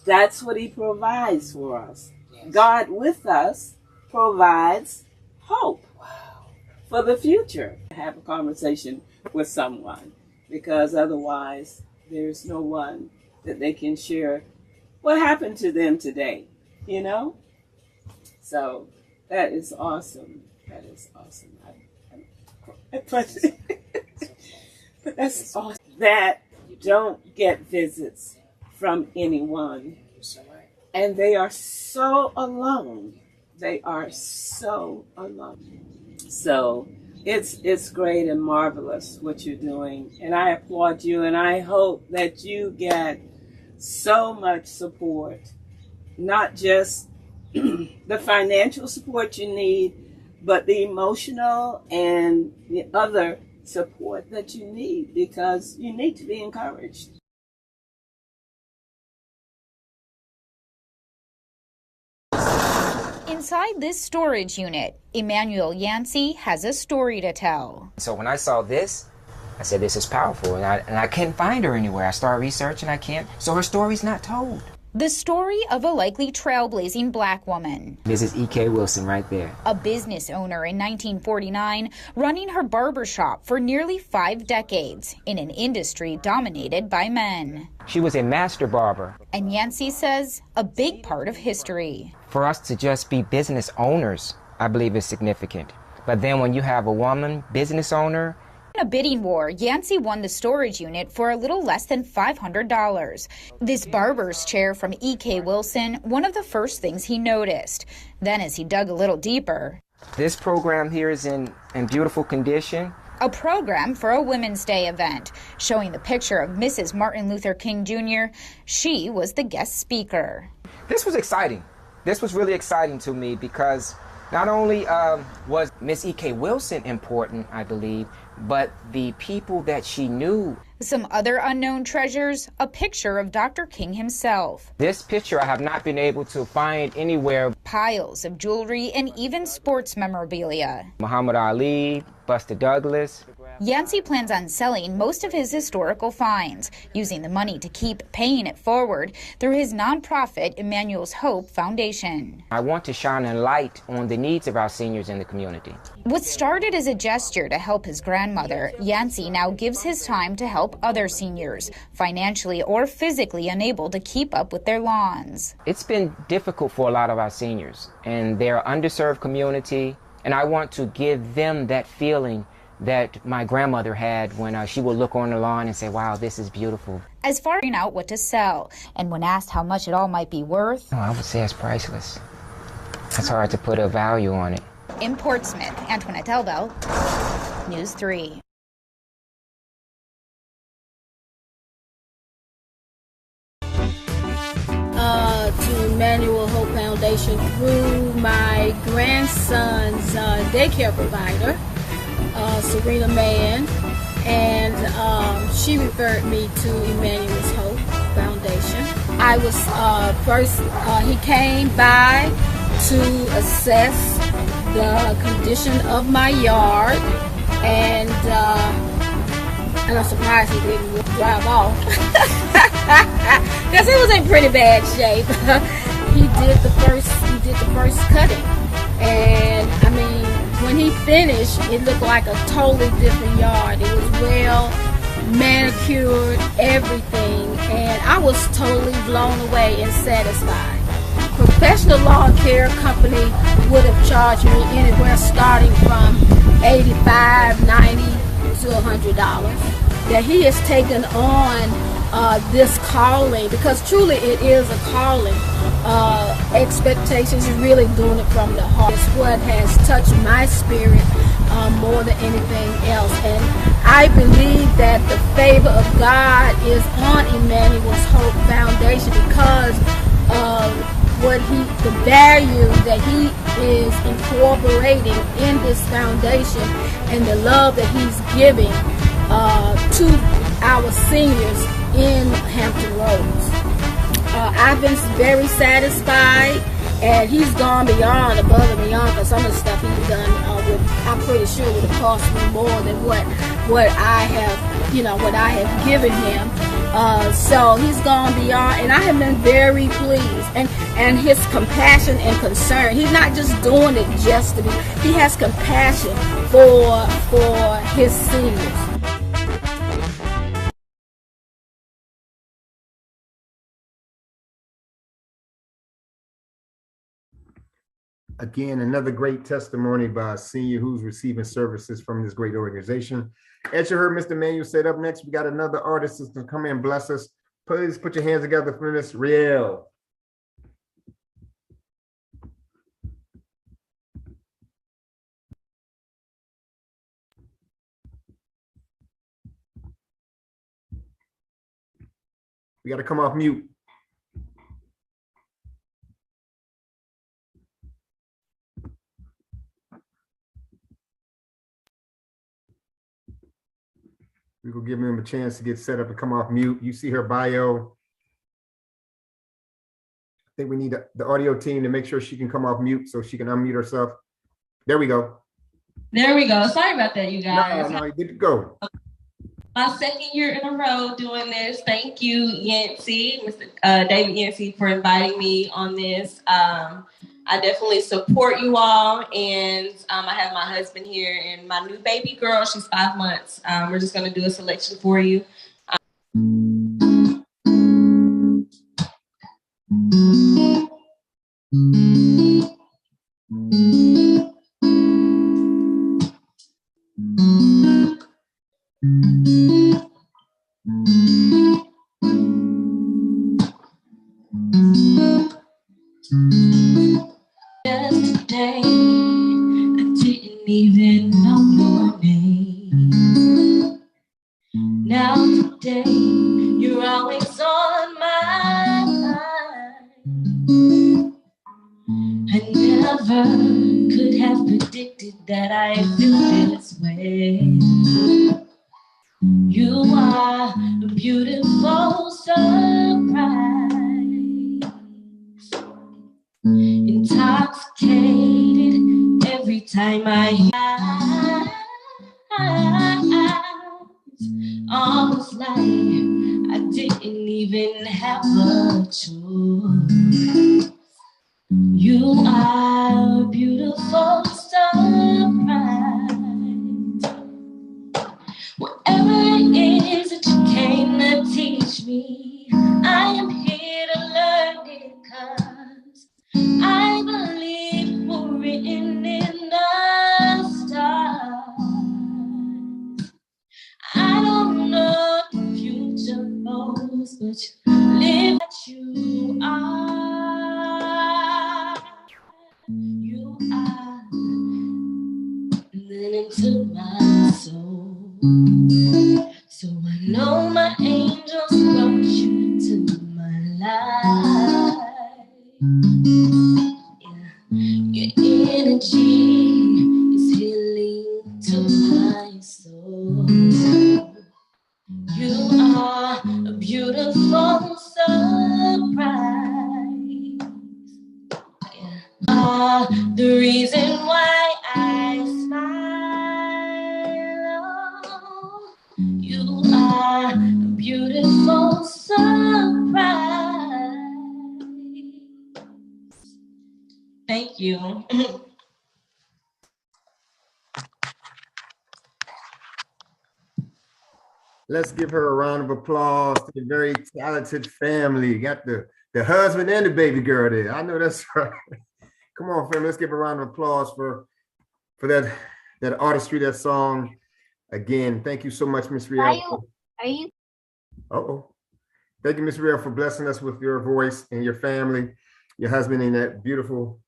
That's what he provides for us. God with us provides hope for the future. Have a conversation with someone, because otherwise there's no one that they can share what happened to them today, you know? So that is awesome. That is awesome. That's awesome that you don't get visits from anyone. And they are so alone. They are so alone. So it's great and marvelous what you're doing. And I applaud you, and I hope that you get so much support, not just the financial support you need, but the emotional and the other support that you need, because you need to be encouraged. Inside this storage unit, Emanuel Yancey has a story to tell. So when I saw this, I said, this is powerful, and I can't find her anywhere. I started researching, I can't, so her story's not told. The story of a likely trailblazing black woman. This is E.K. Wilson right there. A business owner in 1949, running her barber shop for nearly 5 decades in an industry dominated by men. She was a master barber. And Yancey says a big part of history. For us to just be business owners, I believe is significant. But then when you have a woman business owner, in a bidding war, Yancey won the storage unit for a little less than $500. This barber's chair from E.K. Wilson, one of the first things he noticed. Then as he dug a little deeper, this program here is in beautiful condition. A program for a Women's Day event, showing the picture of Mrs. Martin Luther King Jr. She was the guest speaker. This was exciting. This was really exciting to me because not only was Miss E.K. Wilson important, I believe, but the people that she knew. Some other unknown treasures, a picture of Dr. King himself. This picture I have not been able to find anywhere. Piles of jewelry and even sports memorabilia. Muhammad Ali, Buster Douglas. Yancey plans on selling most of his historical finds, using the money to keep paying it forward through his nonprofit Emanuel's Hope Foundation. I want to shine a light on the needs of our seniors in the community. What started as a gesture to help his grandmother, Yancey now gives his time to help other seniors, financially or physically unable to keep up with their lawns. It's been difficult for a lot of our seniors, and they're an underserved community, and I want to give them that feeling that my grandmother had when she would look on the lawn and say, wow, this is beautiful. As far as out what to sell, and when asked how much it all might be worth, I would say it's priceless. It's hard to put a value on it. In Portsmouth, Antoinette Elbel, News 3. To Emanuel Hope Foundation through my grandson's daycare provider, Serena Mann, and she referred me to Emanuel's Hope Foundation. I was first, he came by to assess the condition of my yard, and I'm surprised he didn't drive off because it was in pretty bad shape. He did the first cutting, and I mean, when he finished, it looked like a totally different yard. It was well manicured, everything, and I was totally blown away and satisfied. Professional lawn care company would have charged me anywhere starting from $85, $90 to $100. That he has taken on this calling, because truly it is a calling. Expectations is really doing it from the heart. It's what has touched my spirit more than anything else, and I believe that the favor of God is on Emanuel's Hope Foundation because of the value that he is incorporating in this foundation and the love that he's giving to our seniors in Hampton Roads. I've been very satisfied, and he's gone beyond, above and beyond, because some of the stuff he's done I'm pretty sure would have cost me more than what I have given him. So So he's gone beyond, and I have been very pleased. And his compassion and concern. He's not just doing it just to be. He has compassion for his seniors. Again, another great testimony by a senior who's receiving services from this great organization. As you heard Mr. Emanuel said, up next, we got another artist that's going to come in and bless us. Please put your hands together for Miss Riel. We got to come off mute. We will give him a chance to get set up and come off mute. You see her bio. I think we need the audio team to make sure she can come off mute so she can unmute herself. There we go. There we go. Sorry about that, you guys. No, good to go. My second year in a row doing this. Thank you, Yancey, Mr. David Yancey, for inviting me on this. I definitely support you all, and I have my husband here and my new baby girl. She's 5 months. We're just going to do a selection for you. Yesterday, I didn't even know your name. Now today, you're always on my mind. I never could have predicted that I feel this way. You are a beautiful surprise. Intoxicated every time I hear almost like I didn't even have a choice. You are a beautiful surprise. Whatever it is that you came to teach me, I am here to learn it, 'cause I believe we're written in the stars. I don't know what the future holds, but you live that you are. You are living into my soul. So I know my angels brought you to my life. Your energy is healing to my soul. You are a beautiful surprise. Are the reason why I smile. You are a beautiful surprise. Thank you. Let's give her a round of applause to the very talented family. Got the husband and the baby girl there. I know that's right. Come on, family. Let's give a round of applause for that artistry, that song. Again, thank you so much, Miss Riel. Are you? Thank you, Miss Riel, for blessing us with your voice and your family, your husband, and that beautiful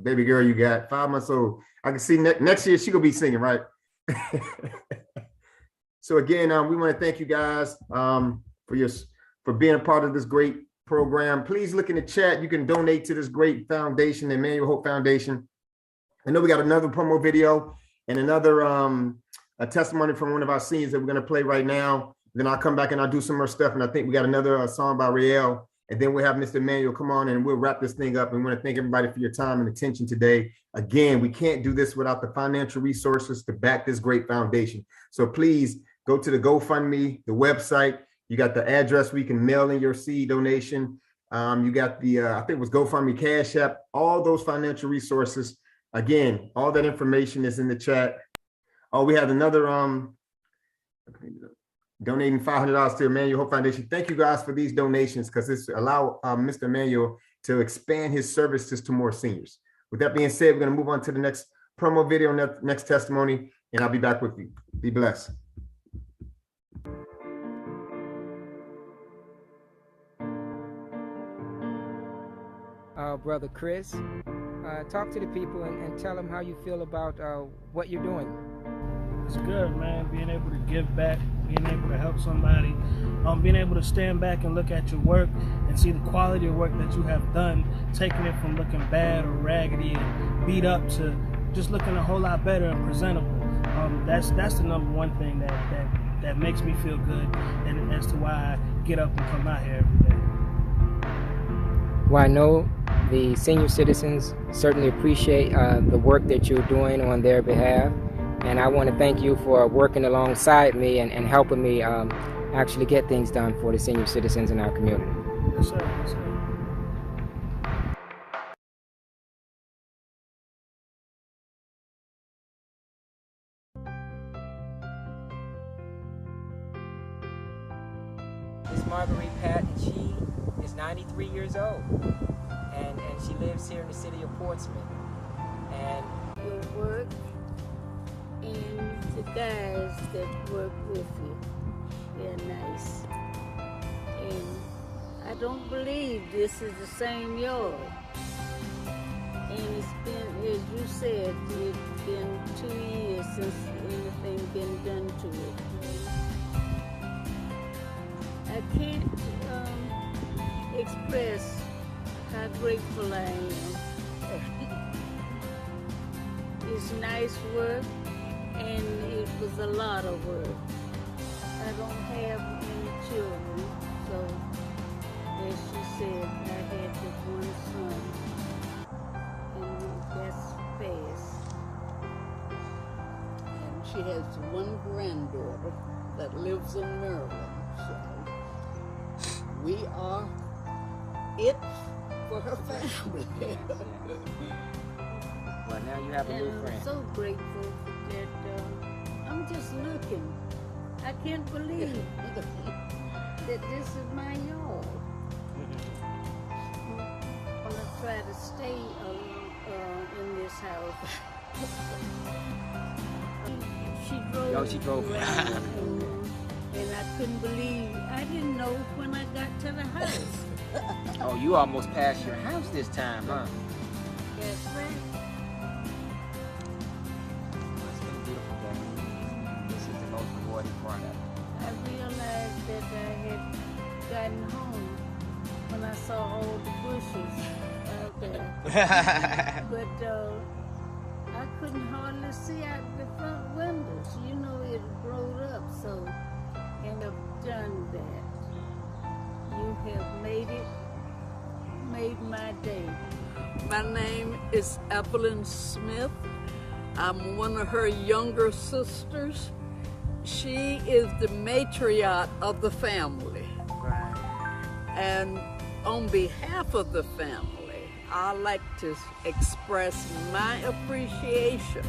baby girl you got, 5 months old. I can see next year she gonna be singing, right? So again, we want to thank you guys for being a part of this great program. Please look in the chat. You can donate to this great foundation, the Emanuel Hope Foundation. I know we got another promo video and another a testimony from one of our seniors that we're going to play right now. Then I'll come back and I'll do some more stuff. And I think we got another song by Riel. And then we'll have Mr. Emanuel come on and we'll wrap this thing up. And we want to thank everybody for your time and attention today. Again, we can't do this without the financial resources to back this great foundation. So please go to the GoFundMe, the website. You got the address where you can mail in your seed donation. You got the, I think it was GoFundMe, Cash App, all those financial resources. Again, all that information is in the chat. Oh, we have another donating $500 to Emanuel Hope Foundation. Thank you guys for these donations, because this allow Mr. Emanuel to expand his services to more seniors. With that being said, we're going to move on to the next promo video, next testimony, and I'll be back with you. Be blessed. Brother Chris, talk to the people and tell them how you feel about what you're doing. It's good, man. Being able to give back, being able to help somebody, being able to stand back and look at your work and see the quality of work that you have done, taking it from looking bad or raggedy and beat up to just looking a whole lot better and presentable. That's the number one thing that makes me feel good, and as to why I get up and come out here every day. Well, I know the senior citizens certainly appreciate the work that you're doing on their behalf. And I want to thank you for working alongside me and helping me actually get things done for the senior citizens in our community. Yes, sir. Yes, sir. Miss Marguerite Patton, she is 93 years old, and she lives here in the city of Portsmouth. And your work and the guys that work with you, they're nice. And I don't believe this is the same yard. And it's been, as you said, it's been 2 years since anything been done to it. I can't express how grateful I am. It's nice work, and it was a lot of work. I don't have any children, so as she said, I had just one son, and that's fast. And she has one granddaughter that lives in Maryland, so we are it for her family. Well, now you have a new friend. I'm so grateful that I'm just looking. I can't believe that this is my yard. I'm gonna try to stay in this house. She drove around, and I couldn't believe. I didn't know when I got to the house. Oh, you almost passed your house this time, huh? That's right. It's been a beautiful day. This is the most rewarding part of it. I realized that I had gotten home when I saw all the bushes out there. But I couldn't hardly see out the front windows. You know, it growed up, so and I've done that. You have made my day. My name is Evelyn Smith. I'm one of her younger sisters. She is the matriarch of the family. Right. And on behalf of the family, I'd like to express my appreciation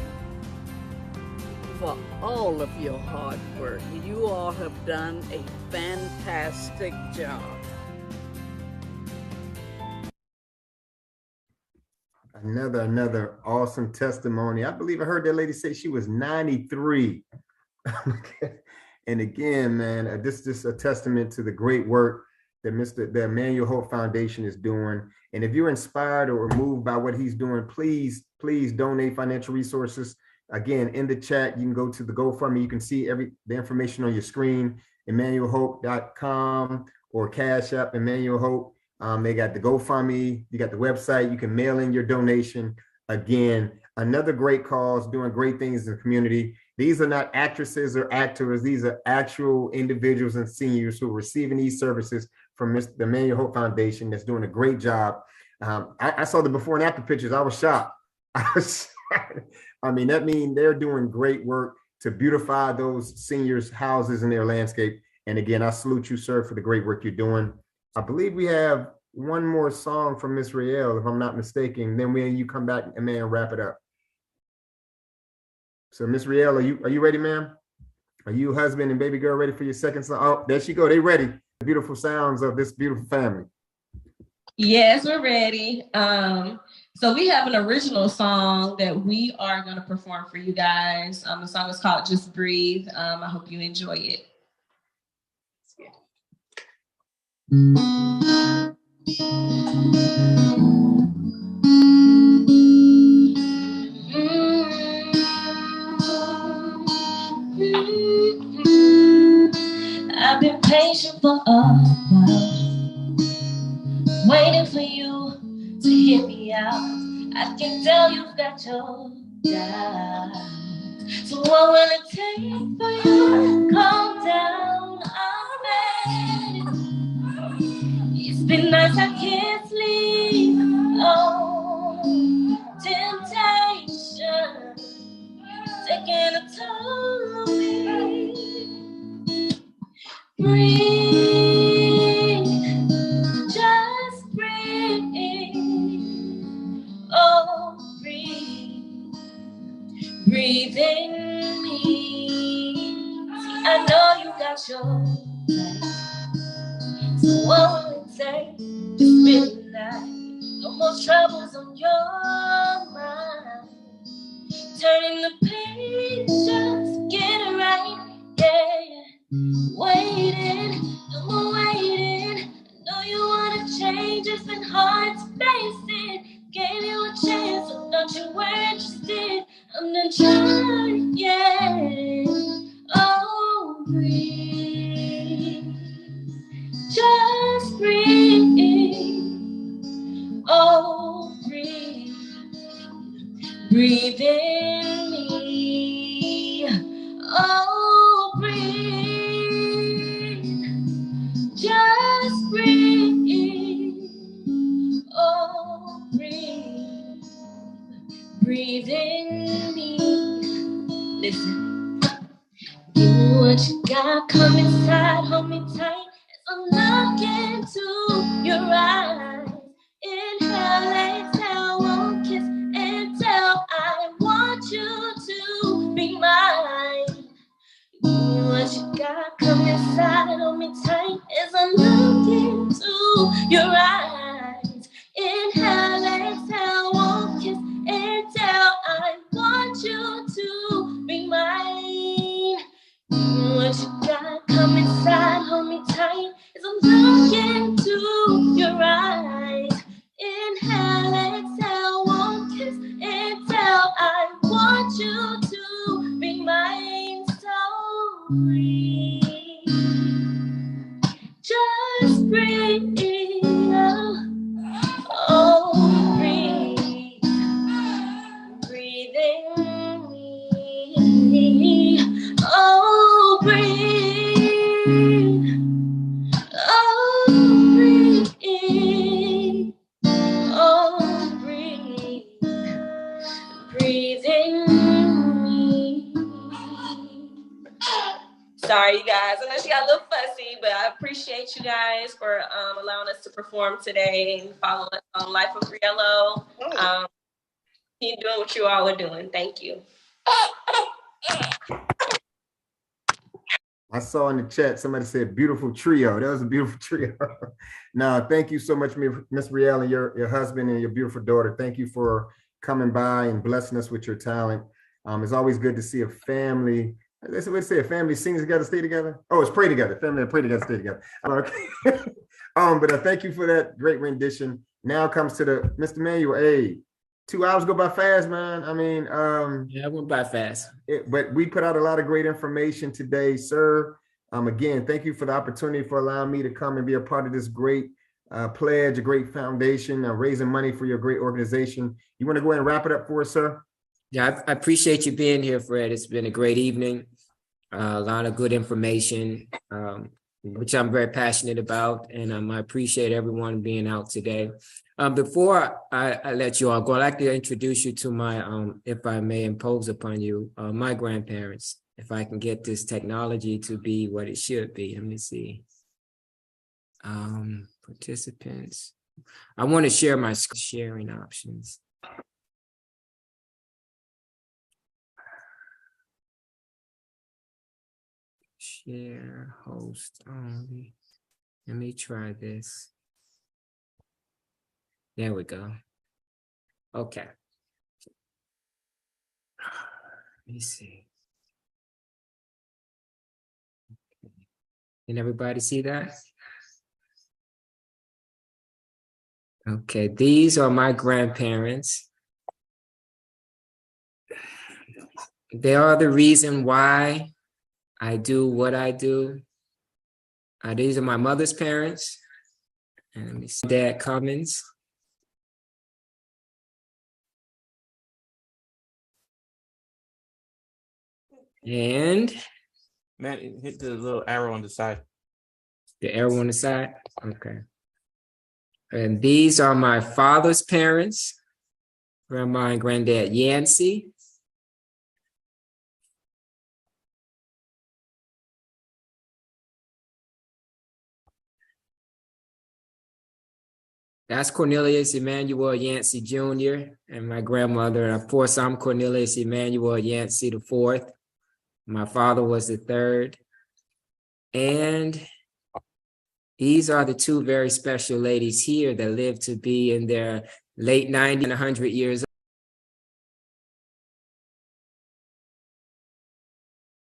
for all of your hard work. You all have done a fantastic job. Another awesome testimony. I believe I heard that lady say she was 93. And again, man, this is a testament to the great work that the Emanuel Hope Foundation is doing. And if you're inspired or moved by what he's doing, please donate financial resources. Again, in the chat, you can go to the GoFundMe. You can see the information on your screen, EmanuelHope.com or Cash App, Emanuel Hope. They got the GoFundMe, you got the website, you can mail in your donation. Again, another great cause, doing great things in the community. These are not actresses or actors. These are actual individuals and seniors who are receiving these services from the Emanuel Hope Foundation that's doing a great job. I saw the before and after pictures. I was shocked. I mean, that means they're doing great work to beautify those seniors' houses and their landscape. And again, I salute you, sir, for the great work you're doing. I believe we have one more song from Miss Rael, if I'm not mistaken. Then when you come back and man, wrap it up. So Miss Rael, are you ready, ma'am? Are you husband and baby girl ready for your second song? Oh, there she go. They ready. The beautiful sounds of this beautiful family. Yes, we're ready. So we have an original song that we are going to perform for you guys. The song is called Just Breathe. I hope you enjoy it. I've been patient for a while, waiting for you to hear me out. I can tell you've got your doubt. So what will it take for you to calm down? I'm ready. It's been nights I can't sleep. Oh, temptation taking a toll on me. Breathe, just breathe. Oh, breathe, breathe in me. See, I know you got your life. So what will it take? Just midnight. No more troubles on your mind. Turning the page, just get it right. Yeah. Waiting, no more waiting. I know you wanna change, it's been hard to face it. Gave you a chance, I thought you were interested. I'm done trying, yeah. Oh, breathe, just breathe. Oh, breathe, breathe in me. Oh, breathe, just breathe. Oh, breathe, breathe in me. Listen, give me what you got, come inside, hold me tight as I'm looking to your eyes. Inhale, exhale, won't kiss and tell. I want you to be mine. What you got, come inside, hold me tight as I'm looking to your eyes. Inhale, exhale, won't kiss and tell. I want you to be mine. What you got, come inside, hold me tight as I'm looking to your eyes. Inhale, exhale, won't kiss and tell. I want you to be mine. So breathe, just breathe. Oh, breathe, breathe in me. Oh, breathe. Oh, breathe. Oh, breathe. Breathe in me. Sorry, you guys. I know she got a little fussy, but I appreciate you guys for allowing us to perform today and follow us on Life of Riello. Keep doing what you all are doing. Thank you. I saw in the chat, somebody said beautiful trio. That was a beautiful trio. Now, thank you so much, Miss Riel, and your husband and your beautiful daughter. Thank you for coming by and blessing us with your talent. It's always good to see a family. That's what they say, a family sings together, stay together. Oh, it's pray together. Family that pray together, stay together. Okay. But thank you for that great rendition. Now comes to the Mr. Emanuel. Hey, 2 hours go by fast, man. I mean, yeah, it went by fast. But we put out a lot of great information today, sir. Again, thank you for the opportunity for allowing me to come and be a part of this great pledge, a great foundation, raising money for your great organization. You want to go ahead and wrap it up for us, sir? Yeah, I appreciate you being here, Fred. It's been a great evening. A lot of good information, which I'm very passionate about, and I appreciate everyone being out today. Before I let you all go, I'd like to introduce you to my, if I may impose upon you, my grandparents. if I can get this technology to be what it should be. Let me see. Participants. I want to share my sharing options. Share host only. Let me try this. There we go. Okay. Let me see. Can everybody see that? Okay, these are my grandparents. They are the reason why I do what I do. These are my mother's parents. And let me see, Dad Cummins. And man, hit the little arrow on the side. The arrow on the side? Okay. And these are my father's parents, Grandma and Granddad Yancey. That's Cornelius Emanuel Yancey Jr. and my grandmother. And of course, I'm Cornelius Emanuel Yancey the fourth. My father was the third. And these are the two very special ladies here that lived to be in their late 90s and 100 years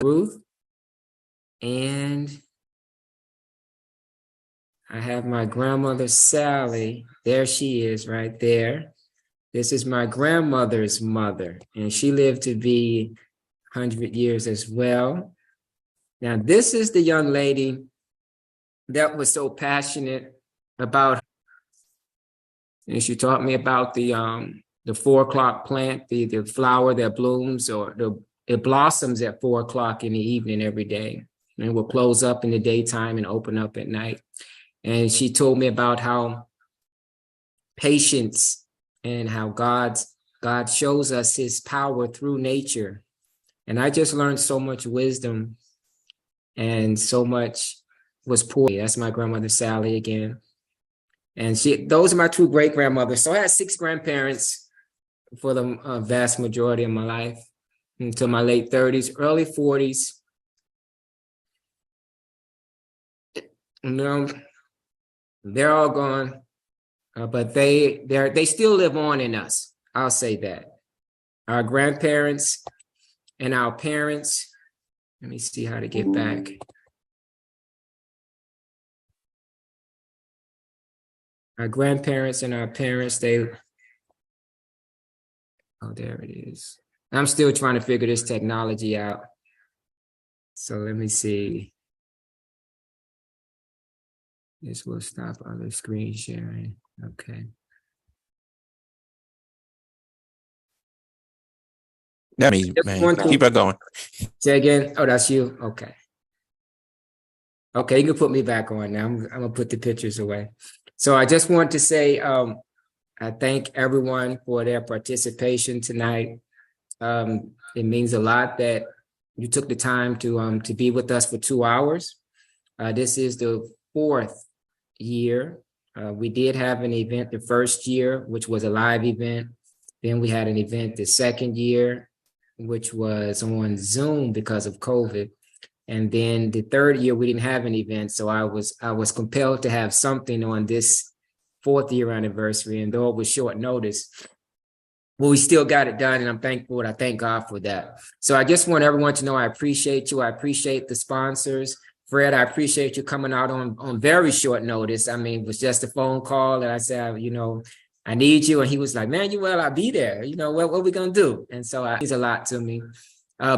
old. Ruth. And I have my grandmother, Sally. There she is right there. This is my grandmother's mother, and she lived to be 100 years as well. Now, this is the young lady that was so passionate about, and she taught me about the 4 o'clock plant, the flower that blooms or it blossoms at 4 o'clock in the evening every day, and will close up in the daytime and open up at night. And she told me about how patience and how God shows us his power through nature. And I just learned so much wisdom and so much was poured. That's my grandmother, Sally, again. And those are my two great grandmothers. So I had 6 grandparents for the vast majority of my life until my late 30s, early 40s. You know, they're all gone, but they still live on in us. I'll say that. Our grandparents and our parents. Let me see how to get back. Our grandparents and our parents, there it is. I'm still trying to figure this technology out. So let me see. This will stop other screen sharing. Okay. That means, man, keep it going. Say again. Oh, that's you. Okay. Okay, you can put me back on now. I'm gonna put the pictures away. So I just want to say I thank everyone for their participation tonight. It means a lot that you took the time to be with us for 2 hours. This is the 4th year. We did have an event the first year, which was a live event. Then we had an event the second year, which was on Zoom because of COVID. And then the third year, we didn't have an event. So I was compelled to have something on this 4th year anniversary. And though it was short notice, well, we still got it done. And I'm thankful. I thank God for that. So I just want everyone to know I appreciate you. I appreciate the sponsors. Fred, I appreciate you coming out on very short notice. I mean, it was just a phone call and I said, I need you. And he was like, Manuel, I'll be there. What are we going to do? And so it means a lot to me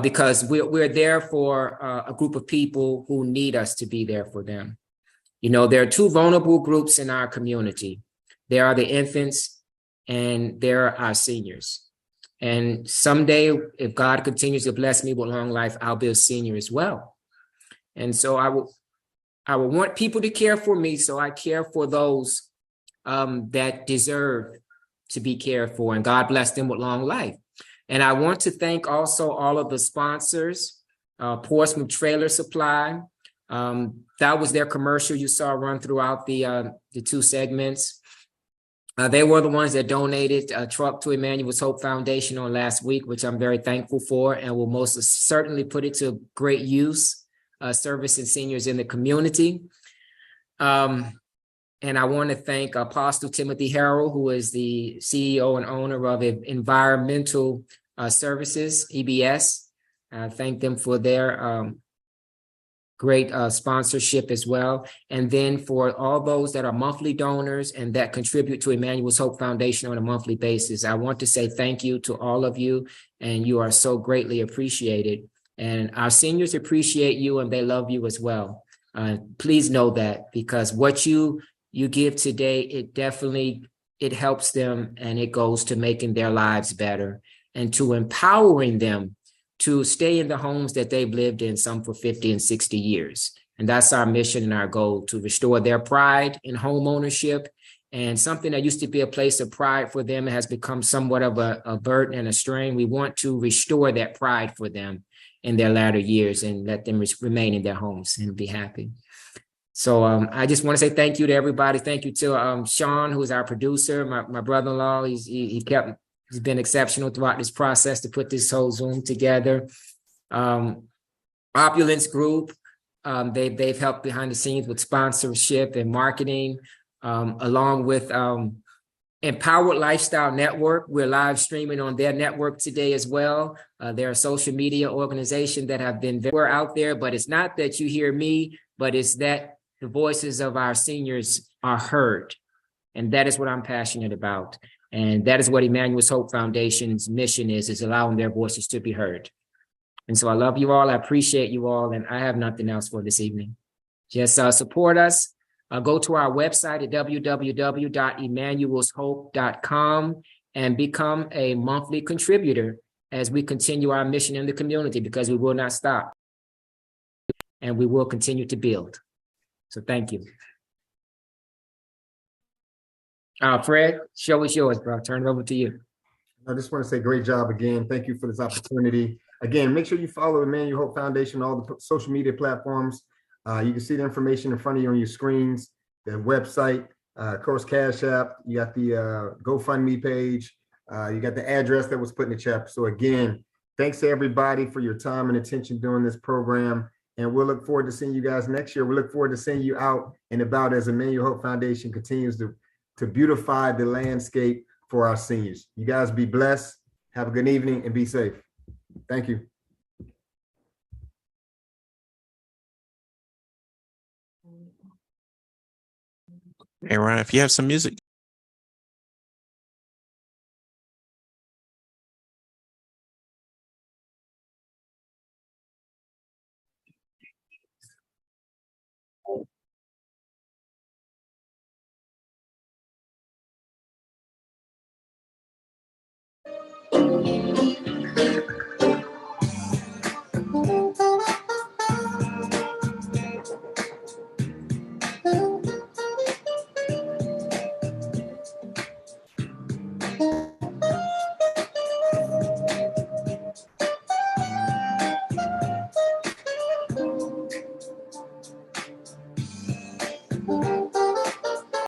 because we're there for a group of people who need us to be there for them. There are 2 vulnerable groups in our community. There are the infants and there are our seniors. And someday, if God continues to bless me with long life, I'll be a senior as well. And so I will want people to care for me. So I care for those that deserve to be cared for, and God bless them with long life. And I want to thank also all of the sponsors Portsmouth Trailer Supply. That was their commercial you saw run throughout the two segments. They were the ones that donated a truck to Emanuel's Hope Foundation on last week, which I'm very thankful for, and will most certainly put it to great use, servicing seniors in the community. And I want to thank Apostle Timothy Harrell, who is the CEO and owner of Environmental Services, EBS. Thank them for their great sponsorship as well. And then for all those that are monthly donors and that contribute to Emanuel's Hope Foundation on a monthly basis, I want to say thank you to all of you, and you are so greatly appreciated. And our seniors appreciate you, and they love you as well. Please know that, because what you give today, it helps them, and it goes to making their lives better and to empowering them to stay in the homes that they've lived in, some for 50 and 60 years. And that's our mission and our goal, to restore their pride in home ownership. And something that used to be a place of pride for them has become somewhat of a burden and a strain. We want to restore that pride for them in their latter years and let them remain in their homes and be happy. So I just want to say thank you to everybody. Thank you to Sean, who's our producer, my brother-in-law. He's been exceptional throughout this process to put this whole Zoom together. Opulence Group, they've helped behind the scenes with sponsorship and marketing, along with Empowered Lifestyle Network. We're live streaming on their network today as well. They're a social media organization that have been very out there, but it's not that you hear me, but it's that the voices of our seniors are heard. And that is what I'm passionate about. And that is what Emanuel's Hope Foundation's mission is allowing their voices to be heard. And so I love you all. I appreciate you all. And I have nothing else for this evening. Just support us. Go to our website at www.emmanuelshope.com and become a monthly contributor as we continue our mission in the community, because we will not stop and we will continue to build. So thank you. Fred, show is yours, bro. Turn it over to you. I just want to say great job again. Thank you for this opportunity. Again, make sure you follow Emanuel Hope Foundation, all the social media platforms. You can see the information in front of you on your screens, the website, of course, Cash App. You got the GoFundMe page. You got the address that was put in the chat. So again, thanks to everybody for your time and attention during this program. And we'll look forward to seeing you guys next year. We look forward to seeing you out and about as Emanuel Hope Foundation continues to beautify the landscape for our seniors. You guys be blessed. Have a good evening and be safe. Thank you. Hey, Ron, if you have some music.